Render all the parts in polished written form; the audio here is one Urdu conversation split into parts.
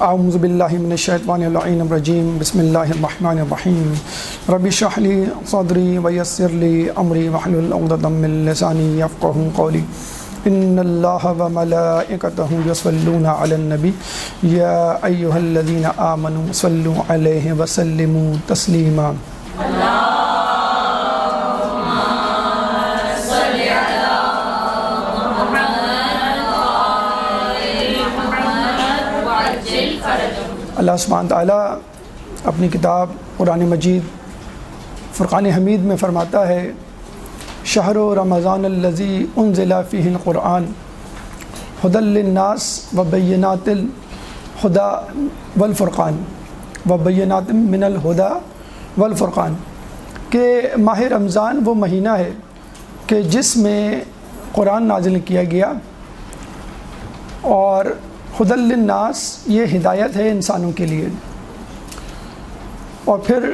اعوذ باللہ من الشیطان اللعین الرجیم بسم اللہ الرحمن الرحیم رب اشرح لی صدری ویسر لی امری واحلل عقدۃ من لسانی یفقہوا قولی ان اللہ وملائکتہ یصلون علی النبی یا ایہا الذین آمنوا صلوا علیہ وسلموا تسلیما۔ اللہ سبحانہ تعالیٰ اپنی کتاب قرآن مجید فرقان حمید میں فرماتا ہے شہر رمضان الذی انزل فیہ القرآن ھدی للناس وبینات الہدی والفرقان وبینات من الہدی والفرقان، کہ ماہ رمضان وہ مہینہ ہے کہ جس میں قرآن نازل کیا گیا، اور ھدی للناس یہ ہدایت ہے انسانوں کے لیے، اور پھر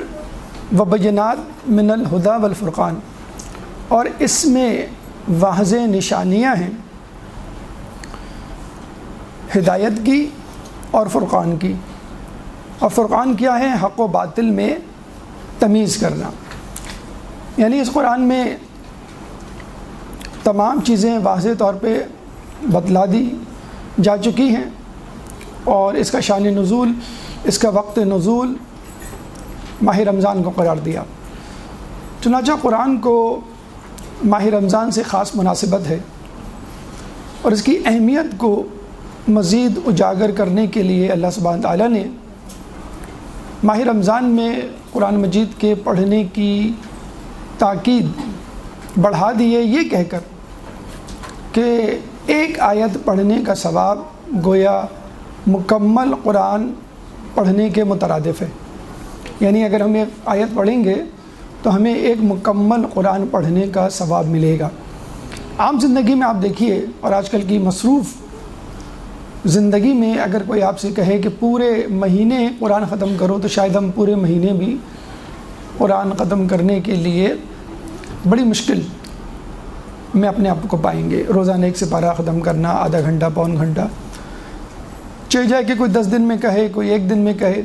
وبینات من الہدی والفرقان، اور اس میں واضح نشانیاں ہیں ہدایت کی اور فرقان کی۔ اور فرقان کیا ہے؟ حق و باطل میں تمیز کرنا، یعنی اس قرآن میں تمام چیزیں واضح طور پہ بتلا دی جا چکی ہیں، اور اس کا شان نزول، اس کا وقت نزول ماہ رمضان کو قرار دیا۔ چنانچہ قرآن کو ماہ رمضان سے خاص مناسبت ہے، اور اس کی اہمیت کو مزید اجاگر کرنے کے لیے اللہ سبحانہ تعالیٰ نے ماہ رمضان میں قرآن مجید کے پڑھنے کی تاکید بڑھا دی ہے، یہ کہہ کر کہ ایک آیت پڑھنے کا ثواب گویا مکمل قرآن پڑھنے کے مترادف ہے، یعنی اگر ہم ایک آیت پڑھیں گے تو ہمیں ایک مکمل قرآن پڑھنے کا ثواب ملے گا۔ عام زندگی میں آپ دیکھیے، اور آج کل کی مصروف زندگی میں اگر کوئی آپ سے کہے کہ پورے مہینے قرآن ختم کرو، تو شاید ہم پورے مہینے بھی قرآن ختم کرنے کے لیے بڑی مشکل میں اپنے آپ کو پائیں گے۔ روزانہ ایک سپارہ ختم کرنا، آدھا گھنٹہ پون گھنٹہ، چاہے جائے کہ کوئی 10 دن میں کہے، کوئی 1 دن میں کہے،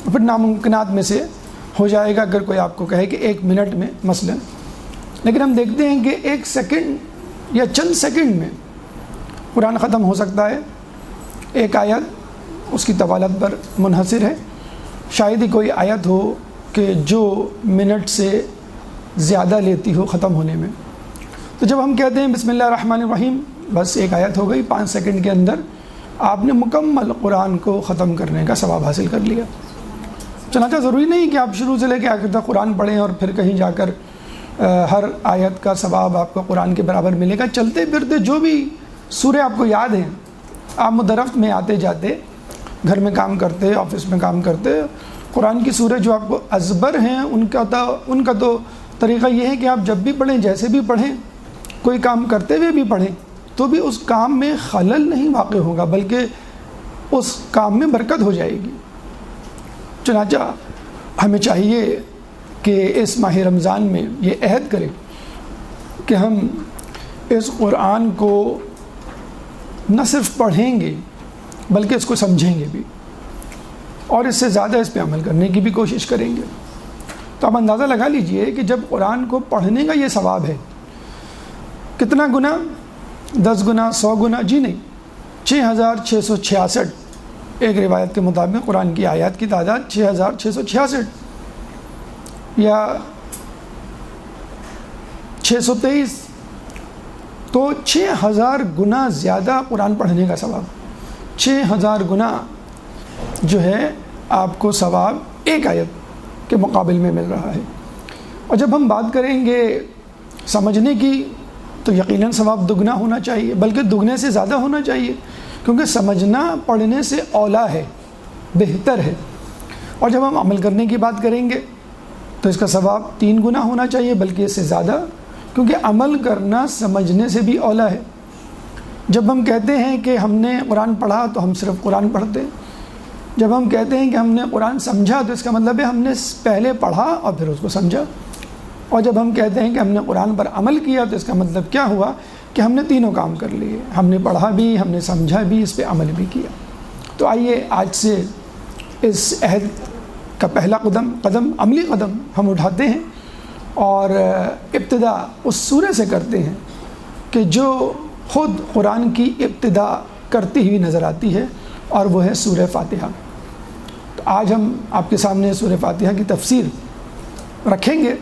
پھر ناممکنات میں سے ہو جائے گا اگر کوئی آپ کو کہے کہ 1 منٹ میں مثلا۔ لیکن ہم دیکھتے ہیں کہ 1 سیکنڈ یا چند سیکنڈ میں قرآن ختم ہو سکتا ہے۔ ایک آیت اس کی طوالت پر منحصر ہے، شاید ہی کوئی آیت ہو کہ جو منٹ سے زیادہ لیتی ہو ختم ہونے میں۔ تو جب ہم کہتے ہیں بسم اللہ الرحمن الرحیم، بس ایک آیت ہو گئی، 5 سیکنڈ کے اندر آپ نے مکمل قرآن کو ختم کرنے کا ثواب حاصل کر لیا۔ چنانچہ ضروری نہیں کہ آپ شروع سے لے کے آخر تک قرآن پڑھیں اور پھر کہیں جا کر ہر آیت کا ثواب آپ کو قرآن کے برابر ملے گا۔ چلتے پھرتے جو بھی سورہ آپ کو یاد ہیں، آپ مدرفت میں آتے جاتے، گھر میں کام کرتے، آفس میں کام کرتے، قرآن کی سورہ جو آپ کو ازبر ہیں ان کا تو طریقہ یہ ہے کہ آپ جب بھی پڑھیں، جیسے بھی پڑھیں، کوئی کام کرتے ہوئے بھی پڑھیں، تو بھی اس کام میں خلل نہیں واقع ہوگا، بلکہ اس کام میں برکت ہو جائے گی۔ چنانچہ ہمیں چاہیے کہ اس ماہ رمضان میں یہ عہد کریں کہ ہم اس قرآن کو نہ صرف پڑھیں گے بلکہ اس کو سمجھیں گے بھی، اور اس سے زیادہ اس پہ عمل کرنے کی بھی کوشش کریں گے۔ تو آپ اندازہ لگا لیجئے کہ جب قرآن کو پڑھنے کا یہ ثواب ہے، کتنا گنا؟ 10 گنا، 100 گنا؟ جی نہیں، 6666۔ ایک روایت کے مطابق قرآن کی آیات کی تعداد 6666 یا 623، تو 6000 گنا زیادہ قرآن پڑھنے کا ثواب، 6000 گنا جو ہے آپ کو ثواب ایک آیت کے مقابل میں مل رہا ہے۔ اور جب ہم بات کریں گے سمجھنے کی، تو یقیناً ثواب دگنا ہونا چاہیے، بلکہ دگنے سے زیادہ ہونا چاہیے، کیونکہ سمجھنا پڑھنے سے اولا ہے، بہتر ہے۔ اور جب ہم عمل کرنے کی بات کریں گے تو اس کا ثواب 3 گنا ہونا چاہیے، بلکہ اس سے زیادہ، کیونکہ عمل کرنا سمجھنے سے بھی اولا ہے۔ جب ہم کہتے ہیں کہ ہم نے قرآن پڑھا تو ہم صرف قرآن پڑھتے ہیں، جب ہم کہتے ہیں کہ ہم نے قرآن سمجھا تو اس کا مطلب ہے ہم نے پہلے پڑھا اور پھر اس کو سمجھا، اور جب ہم کہتے ہیں کہ ہم نے قرآن پر عمل کیا تو اس کا مطلب کیا ہوا کہ ہم نے تینوں کام کر لیے، ہم نے پڑھا بھی، ہم نے سمجھا بھی، اس پہ عمل بھی کیا۔ تو آئیے آج سے اس عہد کا پہلا قدم عملی قدم ہم اٹھاتے ہیں اور ابتدا اس سورہ سے کرتے ہیں کہ جو خود قرآن کی ابتدا کرتی ہوئی نظر آتی ہے، اور وہ ہے سورہ فاتحہ۔ تو آج ہم آپ کے سامنے سورہ فاتحہ کی تفسیر رکھیں گے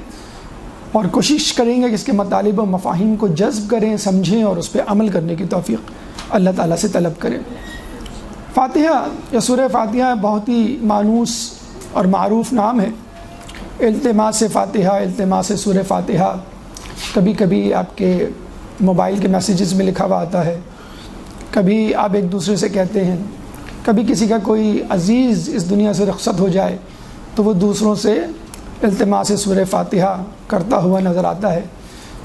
اور کوشش کریں گے کہ اس کے مطالب و مفاہیم کو جذب کریں، سمجھیں اور اس پہ عمل کرنے کی توفیق اللہ تعالیٰ سے طلب کریں۔ فاتحہ یا سورہ فاتحہ بہت ہی مانوس اور معروف نام ہے۔ التماس فاتحہ، التماس سورہ فاتحہ کبھی کبھی آپ کے موبائل کے میسیجز میں لکھا ہوا آتا ہے، کبھی آپ ایک دوسرے سے کہتے ہیں، کبھی کسی کا کوئی عزیز اس دنیا سے رخصت ہو جائے تو وہ دوسروں سے التماس سورہ فاتحہ کرتا ہوا نظر آتا ہے۔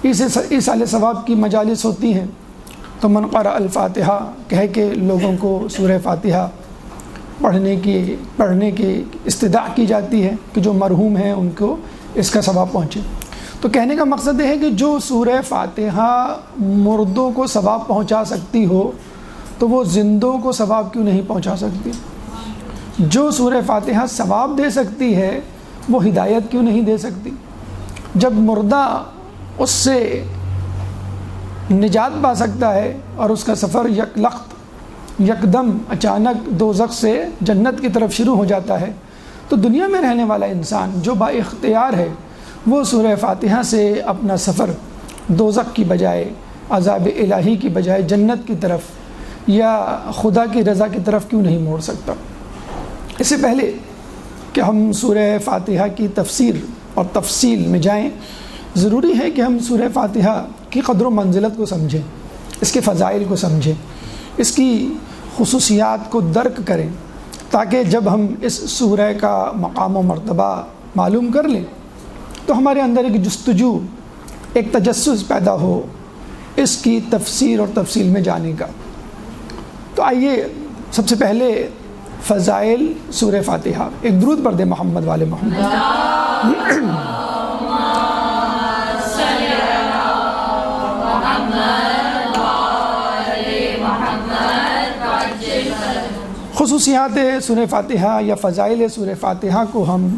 ایصال ثواب کی مجالس ہوتی ہیں تو من قرأ الفاتحہ کہہ کے لوگوں کو سورہ فاتحہ پڑھنے کی استدعا کی جاتی ہے کہ جو مرحوم ہیں ان کو اس کا ثواب پہنچے۔ تو کہنے کا مقصد یہ ہے کہ جو سورہ فاتحہ مردوں کو ثواب پہنچا سکتی ہو تو وہ زندوں کو ثواب کیوں نہیں پہنچا سکتی؟ جو سورہ فاتحہ ثواب دے سکتی ہے وہ ہدایت کیوں نہیں دے سکتی؟ جب مردہ اس سے نجات پا سکتا ہے اور اس کا سفر یکدم اچانک دوزخ سے جنت کی طرف شروع ہو جاتا ہے، تو دنیا میں رہنے والا انسان جو با اختیار ہے وہ سورہ فاتحہ سے اپنا سفر دوزخ کی بجائے، عذاب الہی کی بجائے جنت کی طرف یا خدا کی رضا کی طرف کیوں نہیں موڑ سکتا؟ اس سے پہلے کہ ہم سورہ فاتحہ کی تفسیر اور تفصیل میں جائیں، ضروری ہے کہ ہم سورہ فاتحہ کی قدر و منزلت کو سمجھیں، اس کے فضائل کو سمجھیں، اس کی خصوصیات کو درک کریں، تاکہ جب ہم اس سورہ کا مقام و مرتبہ معلوم کر لیں تو ہمارے اندر ایک جستجو، ایک تجسس پیدا ہو اس کی تفسیر اور تفصیل میں جانے کا۔ تو آئیے سب سے پہلے فضائل سورہ فاتحہ، ایک درود پڑھ دیں محمد والے محمد۔ خصوصیات سورہ فاتحہ یا فضائل سورہ فاتحہ کو ہم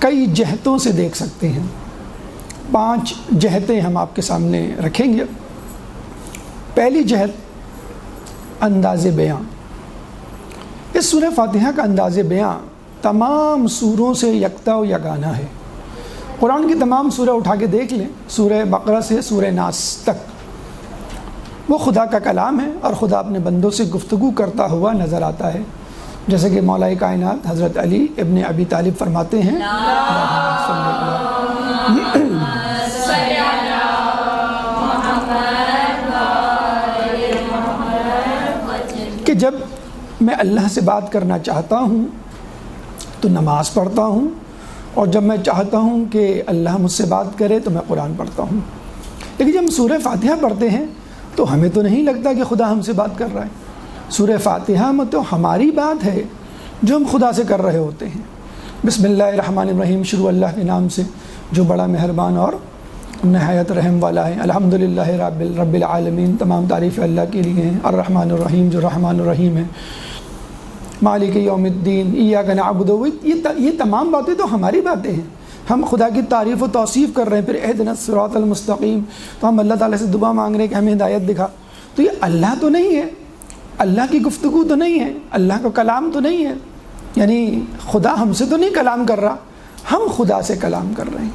کئی جہتوں سے دیکھ سکتے ہیں۔ 5 جہتیں ہم آپ کے سامنے رکھیں گے۔ پہلی جہت انداز بیاں۔ اس سورہ فاتحہ کا انداز بیاں تمام سوروں سے یکتا و یگانہ ہے۔ قرآن کی تمام سورہ اٹھا کے دیکھ لیں، سورہ بقرہ سے سورہ ناس تک، وہ خدا کا کلام ہے اور خدا اپنے بندوں سے گفتگو کرتا ہوا نظر آتا ہے، جیسے کہ مولا کائنات حضرت علی ابن ابی طالب فرماتے ہیں کہ جب میں اللہ سے بات کرنا چاہتا ہوں تو نماز پڑھتا ہوں، اور جب میں چاہتا ہوں کہ اللہ مجھ سے بات کرے تو میں قرآن پڑھتا ہوں۔ لیکن جب ہم سورہ فاتحہ پڑھتے ہیں تو ہمیں تو نہیں لگتا کہ خدا ہم سے بات کر رہا ہے۔ سورہ فاتحہ میں تو ہماری بات ہے جو ہم خدا سے کر رہے ہوتے ہیں۔ بسم اللہ الرحمن الرحیم، شروع اللہ کے نام سے جو بڑا مہربان اور نہایت رحم والا ہے۔ الحمدللہ رب العالمین، تمام تعریف اللہ کے لیے ہیں۔ الرحمن الرحیم، جو رحمان الرحیم ہے۔ مالک یوم الدین، ایاک نعبد، یہ تمام باتیں تو ہماری باتیں ہیں۔ ہم خدا کی تعریف و توصیف کر رہے ہیں، پھر اہدنا الصراط المستقیم، تو ہم اللہ تعالیٰ سے دعا مانگ رہے ہیں کہ ہمیں ہدایت دکھا۔ تو یہ اللہ تو نہیں ہے، اللہ کی گفتگو تو نہیں ہے، اللہ کا کلام تو نہیں ہے، یعنی خدا ہم سے تو نہیں کلام کر رہا، ہم خدا سے کلام کر رہے ہیں۔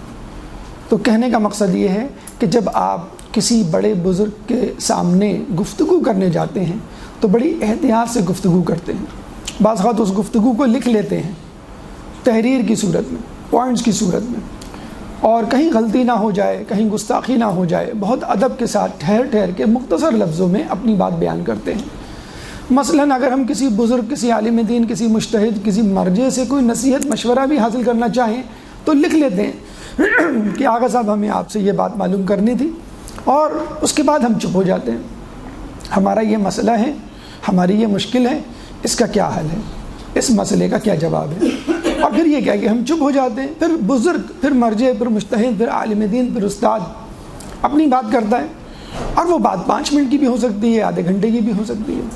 تو کہنے کا مقصد یہ ہے کہ جب آپ کسی بڑے بزرگ کے سامنے گفتگو کرنے جاتے ہیں تو بڑی احتیاط سے گفتگو کرتے ہیں۔ بعض اوقات اس گفتگو کو لکھ لیتے ہیں تحریر کی صورت میں، پوائنٹس کی صورت میں، اور کہیں غلطی نہ ہو جائے، کہیں گستاخی نہ ہو جائے، بہت ادب کے ساتھ ٹھہر کے مختصر لفظوں میں اپنی بات بیان کرتے ہیں۔ مثلاً اگر ہم کسی بزرگ، کسی عالم دین، کسی مجتہد، کسی مرجع سے کوئی نصیحت مشورہ بھی حاصل کرنا چاہیں تو لکھ لیتے ہیں کہ آغا صاحب ہمیں آپ سے یہ بات معلوم کرنی تھی، اور اس کے بعد ہم چپ ہو جاتے ہیں۔ ہمارا یہ مسئلہ ہے، ہماری یہ مشکل ہے، اس کا کیا حل ہے، اس مسئلے کا کیا جواب ہے، اور پھر یہ کیا کہ ہم چپ ہو جاتے ہیں۔ پھر بزرگ، پھر مرجع، پھر مجتہد، پھر عالم دین، پھر استاد اپنی بات کرتا ہے، اور وہ بات 5 منٹ کی بھی ہو سکتی ہے، آدھے گھنٹے کی بھی ہو سکتی ہے۔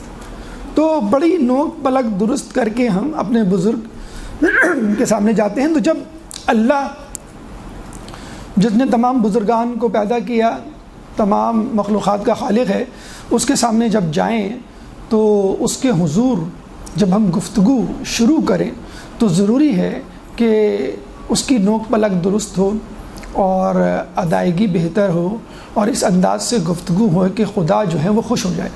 تو بڑی نوک پلک درست کر کے ہم اپنے بزرگ کے سامنے جاتے ہیں. تو جب اللہ جس نے تمام بزرگان کو پیدا کیا، تمام مخلوقات کا خالق ہے، اس کے سامنے جب جائیں تو اس کے حضور جب ہم گفتگو شروع کریں تو ضروری ہے کہ اس کی نوک پلک درست ہو اور ادائیگی بہتر ہو، اور اس انداز سے گفتگو ہو کہ خدا جو ہے وہ خوش ہو جائے.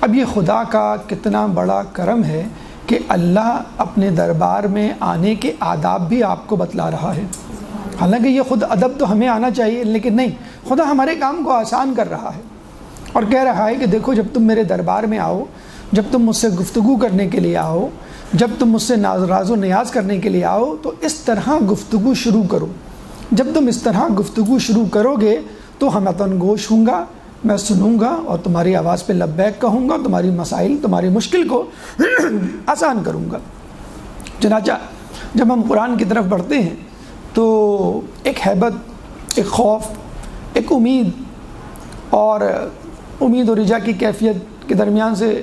اب یہ خدا کا کتنا بڑا کرم ہے کہ اللہ اپنے دربار میں آنے کے آداب بھی آپ کو بتلا رہا ہے. حالانکہ یہ خود ادب تو ہمیں آنا چاہیے، لیکن نہیں، خدا ہمارے کام کو آسان کر رہا ہے اور کہہ رہا ہے کہ دیکھو جب تم میرے دربار میں آؤ، جب تم مجھ سے گفتگو کرنے کے لیے آؤ، جب تم مجھ سے راز و نیاز کرنے کے لیے آؤ تو اس طرح گفتگو شروع کرو. جب تم اس طرح گفتگو شروع کرو گے تو ہم عطن گوش ہوں گا، میں سنوں گا اور تمہاری آواز پہ لبیک کہوں گا، تمہاری مسائل، تمہاری مشکل کو آسان کروں گا. چنانچہ جب ہم قرآن کی طرف بڑھتے ہیں تو ایک ہیبت، ایک خوف، ایک امید اور رجا کی کیفیت کے درمیان سے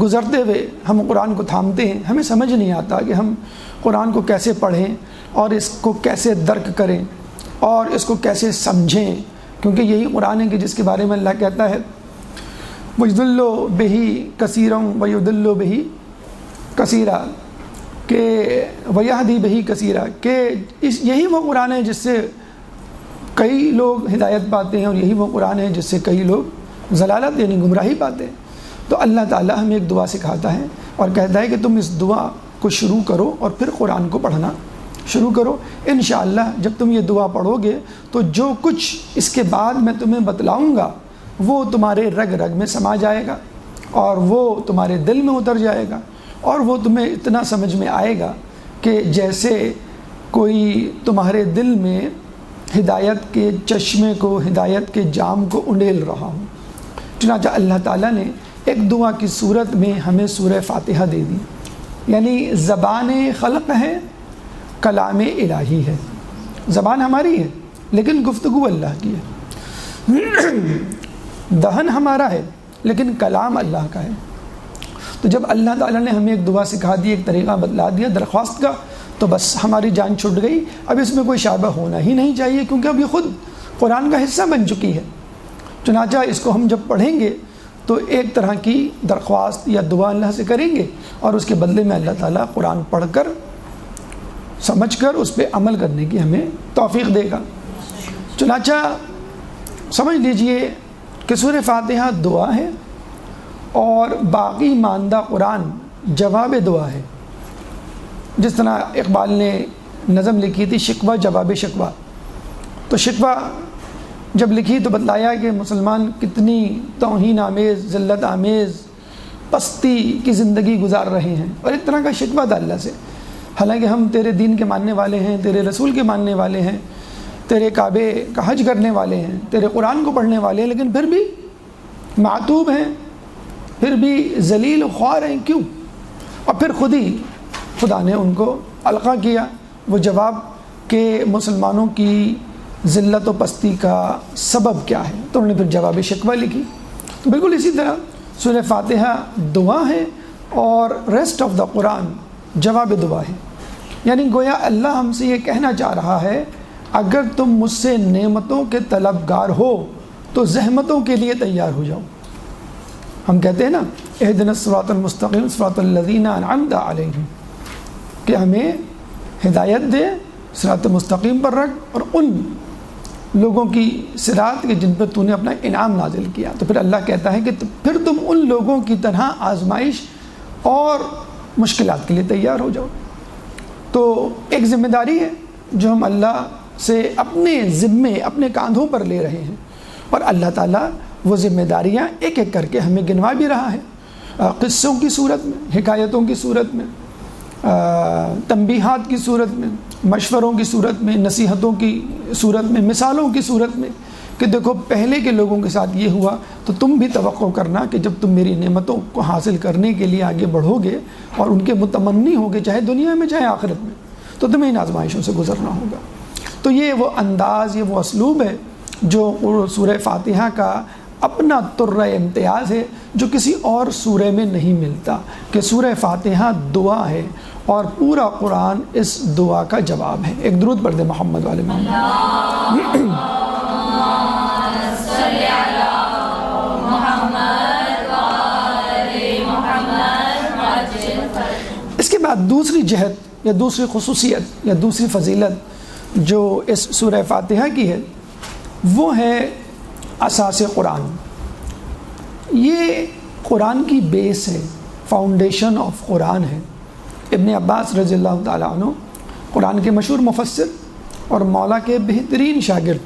گزرتے ہوئے ہم قرآن کو تھامتے ہیں. ہمیں سمجھ نہیں آتا کہ ہم قرآن کو کیسے پڑھیں اور اس کو کیسے درک کریں اور اس کو کیسے سمجھیں، کیونکہ یہی قرآن ہے کہ جس کے بارے میں اللہ کہتا ہے وَيُضِلُّ بِهِ كَثِيرًا وَيُضِلُّ بِهِ كَثِيرًا، کہ وَيَهْدِي بِهِ كَثِيرًا، کہ یہی وہ قرآن ہے جس سے کئی لوگ ہدایت پاتے ہیں اور یہی وہ قرآن ہے جس سے کئی لوگ ضلالت یعنی گمراہی پاتے ہیں. تو اللہ تعالیٰ ہمیں ایک دعا سکھاتا ہے اور کہتا ہے کہ تم اس دعا کو شروع کرو اور پھر قرآن کو پڑھنا شروع کرو. انشاءاللہ جب تم یہ دعا پڑھو گے تو جو کچھ اس کے بعد میں تمہیں بتلاؤں گا وہ تمہارے رگ رگ میں سما جائے گا اور وہ تمہارے دل میں اتر جائے گا اور وہ تمہیں اتنا سمجھ میں آئے گا کہ جیسے کوئی تمہارے دل میں ہدایت کے چشمے کو، ہدایت کے جام کو انڈیل رہا ہوں. چنانچہ اللہ تعالیٰ نے ایک دعا کی صورت میں ہمیں سورہ فاتحہ دے دی، یعنی زبان خلق ہے، کلام الہی ہے. زبان ہماری ہے لیکن گفتگو اللہ کی ہے، دہن ہمارا ہے لیکن کلام اللہ کا ہے. تو جب اللہ تعالیٰ نے ہمیں ایک دعا سکھا دی، ایک طریقہ بتلا دیا درخواست کا، تو بس ہماری جان چھٹ گئی. اب اس میں کوئی شابہ ہونا ہی نہیں چاہیے کیونکہ اب یہ خود قرآن کا حصہ بن چکی ہے. چنانچہ اس کو ہم جب پڑھیں گے تو ایک طرح کی درخواست یا دعا اللہ سے کریں گے اور اس کے بدلے میں اللہ تعالیٰ قرآن پڑھ کر سمجھ کر اس پہ عمل کرنے کی ہمیں توفیق دے گا. چنانچہ سمجھ لیجئے کہ سورہ فاتحہ دعا ہے اور باقی ماندہ قرآن جواب دعا ہے. جس طرح اقبال نے نظم لکھی تھی شکوہ جواب شکوہ، تو شکوہ جب لکھی تو بتلایا کہ مسلمان کتنی توہین آمیز، ذلت آمیز، پستی کی زندگی گزار رہے ہیں، اور ایک طرح کا شکوہ تھا اللہ سے. حالانکہ ہم تیرے دین کے ماننے والے ہیں، تیرے رسول کے ماننے والے ہیں، تیرے کعبے کا حج کرنے والے ہیں، تیرے قرآن کو پڑھنے والے ہیں، لیکن پھر بھی معتوب ہیں، پھر بھی ذلیل و خوار ہیں. کیوں؟ اور پھر خود ہی خدا نے ان کو القا کیا وہ جواب کہ مسلمانوں کی ذلت و پستی کا سبب کیا ہے، تو انہوں نے پھر جواب شکوہ لکھی. تو بالکل اسی طرح سورہ فاتحہ دعا ہے اور ریسٹ آف دا قرآن جواب دعا ہے. یعنی گویا اللہ ہم سے یہ کہنا چاہ رہا ہے اگر تم مجھ سے نعمتوں کے طلبگار ہو تو زحمتوں کے لیے تیار ہو جاؤ. ہم کہتے ہیں نا اہدنا الصراط المستقیم صراط الذین انعمت علیہم، کہ ہمیں ہدایت دے، صراط مستقیم پر رکھ، اور ان لوگوں کی صراط کے جن پر تو نے اپنا انعام نازل کیا. تو پھر اللہ کہتا ہے کہ پھر تم ان لوگوں کی طرح آزمائش اور مشکلات کے لیے تیار ہو جاؤ. تو ایک ذمہ داری ہے جو ہم اللہ سے اپنے ذمے، اپنے کاندھوں پر لے رہے ہیں، اور اللہ تعالیٰ وہ ذمہ داریاں ایک ایک کر کے ہمیں گنوا بھی رہا ہے، قصوں کی صورت میں، حکایتوں کی صورت میں، تنبیہات کی صورت میں، مشوروں کی صورت میں، نصیحتوں کی صورت میں، مثالوں کی صورت میں، کہ دیکھو پہلے کے لوگوں کے ساتھ یہ ہوا تو تم بھی توقع کرنا کہ جب تم میری نعمتوں کو حاصل کرنے کے لیے آگے بڑھو گے اور ان کے متمنی ہوگے چاہے دنیا میں چاہے آخرت میں، تو تمہیں ان آزمائشوں سے گزرنا ہوگا. تو یہ وہ انداز، یہ وہ اسلوب ہے جو سورہ فاتحہ کا اپنا طرۂ امتیاز ہے جو کسی اور سورہ میں نہیں ملتا، کہ سورہ فاتحہ دعا ہے اور پورا قرآن اس دعا کا جواب ہے۔ ایک درود پڑھ دیں محمد والے محمد۔ اس کے بعد دوسری جہت یا دوسری خصوصیت یا دوسری فضیلت جو اس سورہ فاتحہ کی ہے وہ ہے اساس قرآن۔ یہ قرآن کی بیس ہے، فاؤنڈیشن آف قرآن ہے۔ ابن عباس رضی اللہ تعالیٰ عنہ قرآن کے مشہور مفسر اور مولا کے بہترین شاگرد،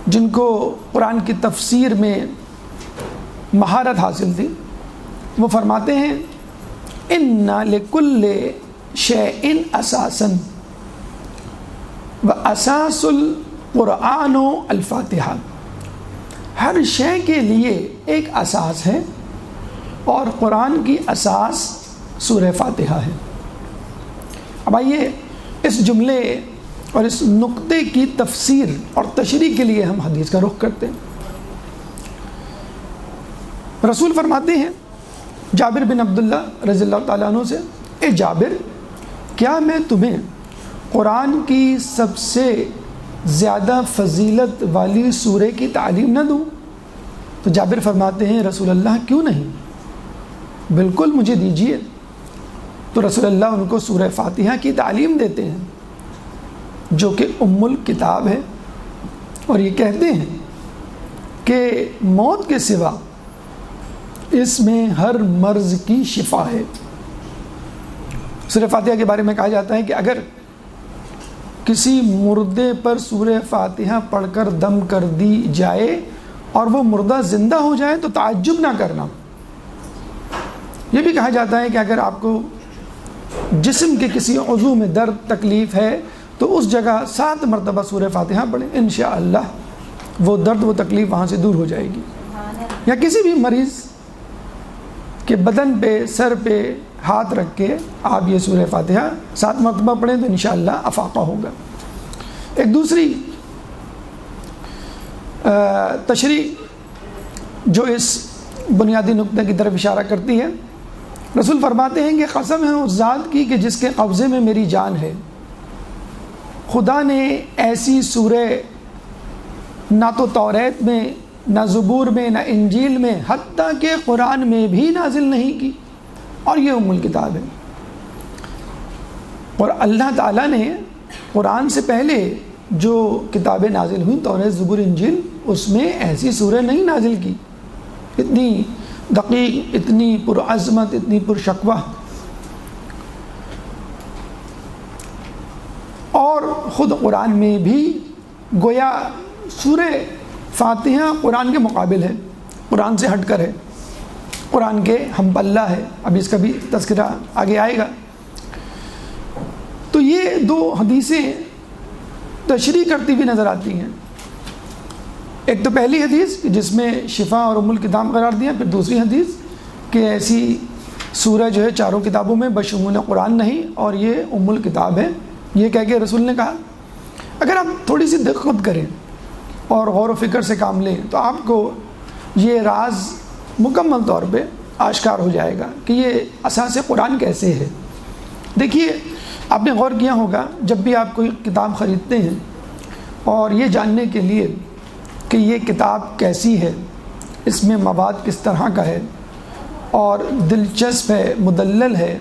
جن کو قرآن کی تفسیر میں مہارت حاصل تھی، وہ فرماتے ہیں اِنَّ لِكُلِّ شَيْءٍ أَسَاسًا وَأَسَاسُ الْقُرْآنُ الْفَاتِحَةُ۔ ہر شے کے لیے ایک اساس ہے اور قرآن کی اساس سورہ فاتحہ ہے۔ اب آئیے اس جملے اور اس نقطے کی تفسیر اور تشریح کے لیے ہم حدیث کا رخ کرتے ہیں۔ رسول فرماتے ہیں جابر بن عبداللہ رضی اللہ تعالیٰ عنہ سے، اے جابر، کیا میں تمہیں قرآن کی سب سے زیادہ فضیلت والی سورہ کی تعلیم نہ دوں؟ تو جابر فرماتے ہیں رسول اللہ کیوں نہیں، بالکل مجھے دیجیے۔ تو رسول اللہ ان کو سورہ فاتحہ کی تعلیم دیتے ہیں جو کہ ام الکتاب ہے، اور یہ کہتے ہیں کہ موت کے سوا اس میں ہر مرض کی شفا ہے۔ سورہ فاتحہ کے بارے میں کہا جاتا ہے کہ اگر کسی مردے پر سورہ فاتحہ پڑھ کر دم کر دی جائے اور وہ مردہ زندہ ہو جائے تو تعجب نہ کرنا۔ یہ بھی کہا جاتا ہے کہ اگر آپ کو جسم کے کسی عضو میں درد تکلیف ہے تو اس جگہ 7 مرتبہ سورہ فاتحہ پڑھیں، انشاءاللہ وہ درد وہ تکلیف وہاں سے دور ہو جائے گی۔ یا کسی بھی مریض کے بدن پہ سر پہ ہاتھ رکھ کے آپ یہ سورہ فاتحہ 7 مرتبہ پڑھیں تو انشاءاللہ افاقہ ہوگا۔ ایک دوسری تشریح جو اس بنیادی نقطے کی طرف اشارہ کرتی ہے، رسول فرماتے ہیں کہ قسم ہے اس ذات کی کہ جس کے قبضے میں میری جان ہے، خدا نے ایسی سورہ نہ تو توریت میں، نہ زبور میں، نہ انجیل میں، حتیٰ کہ قرآن میں بھی نازل نہیں کی، اور یہ ام الکتاب ہے۔ اور اللہ تعالیٰ نے قرآن سے پہلے جو کتابیں نازل ہوئیں، توریت، زبور، انجیل، اس میں ایسی سورہ نہیں نازل کی، اتنی دقیق، اتنی پرعظمت، اتنی پرشکوہ۔ اور خود قرآن میں بھی گویا سورہ فاتحہ قرآن کے مقابل ہے، قرآن سے ہٹ کر ہے، قرآن کے ہم پلہ ہے۔ اب اس کا بھی تذکرہ آگے آئے گا۔ تو یہ 2 حدیثیں تشریح کرتی ہوئی نظر آتی ہیں۔ ایک تو پہلی حدیث جس میں شفا اور ام الکتاب قرار دیا، پھر دوسری حدیث کہ ایسی سورہ جو ہے 4 کتابوں میں بشمول قرآن نہیں اور یہ ام الکتاب ہے، یہ کہہ کے رسول نے کہا۔ اگر آپ تھوڑی سی دقت کریں اور غور و فکر سے کام لیں تو آپ کو یہ راز مکمل طور پہ آشکار ہو جائے گا کہ یہ اساس قرآن کیسے ہے۔ دیکھیے، آپ نے غور کیا ہوگا جب بھی آپ کوئی کتاب خریدتے ہیں اور یہ جاننے کے لیے کہ یہ کتاب کیسی ہے، اس میں مواد کس طرح کا ہے اور دلچسپ ہے، مدلل ہے،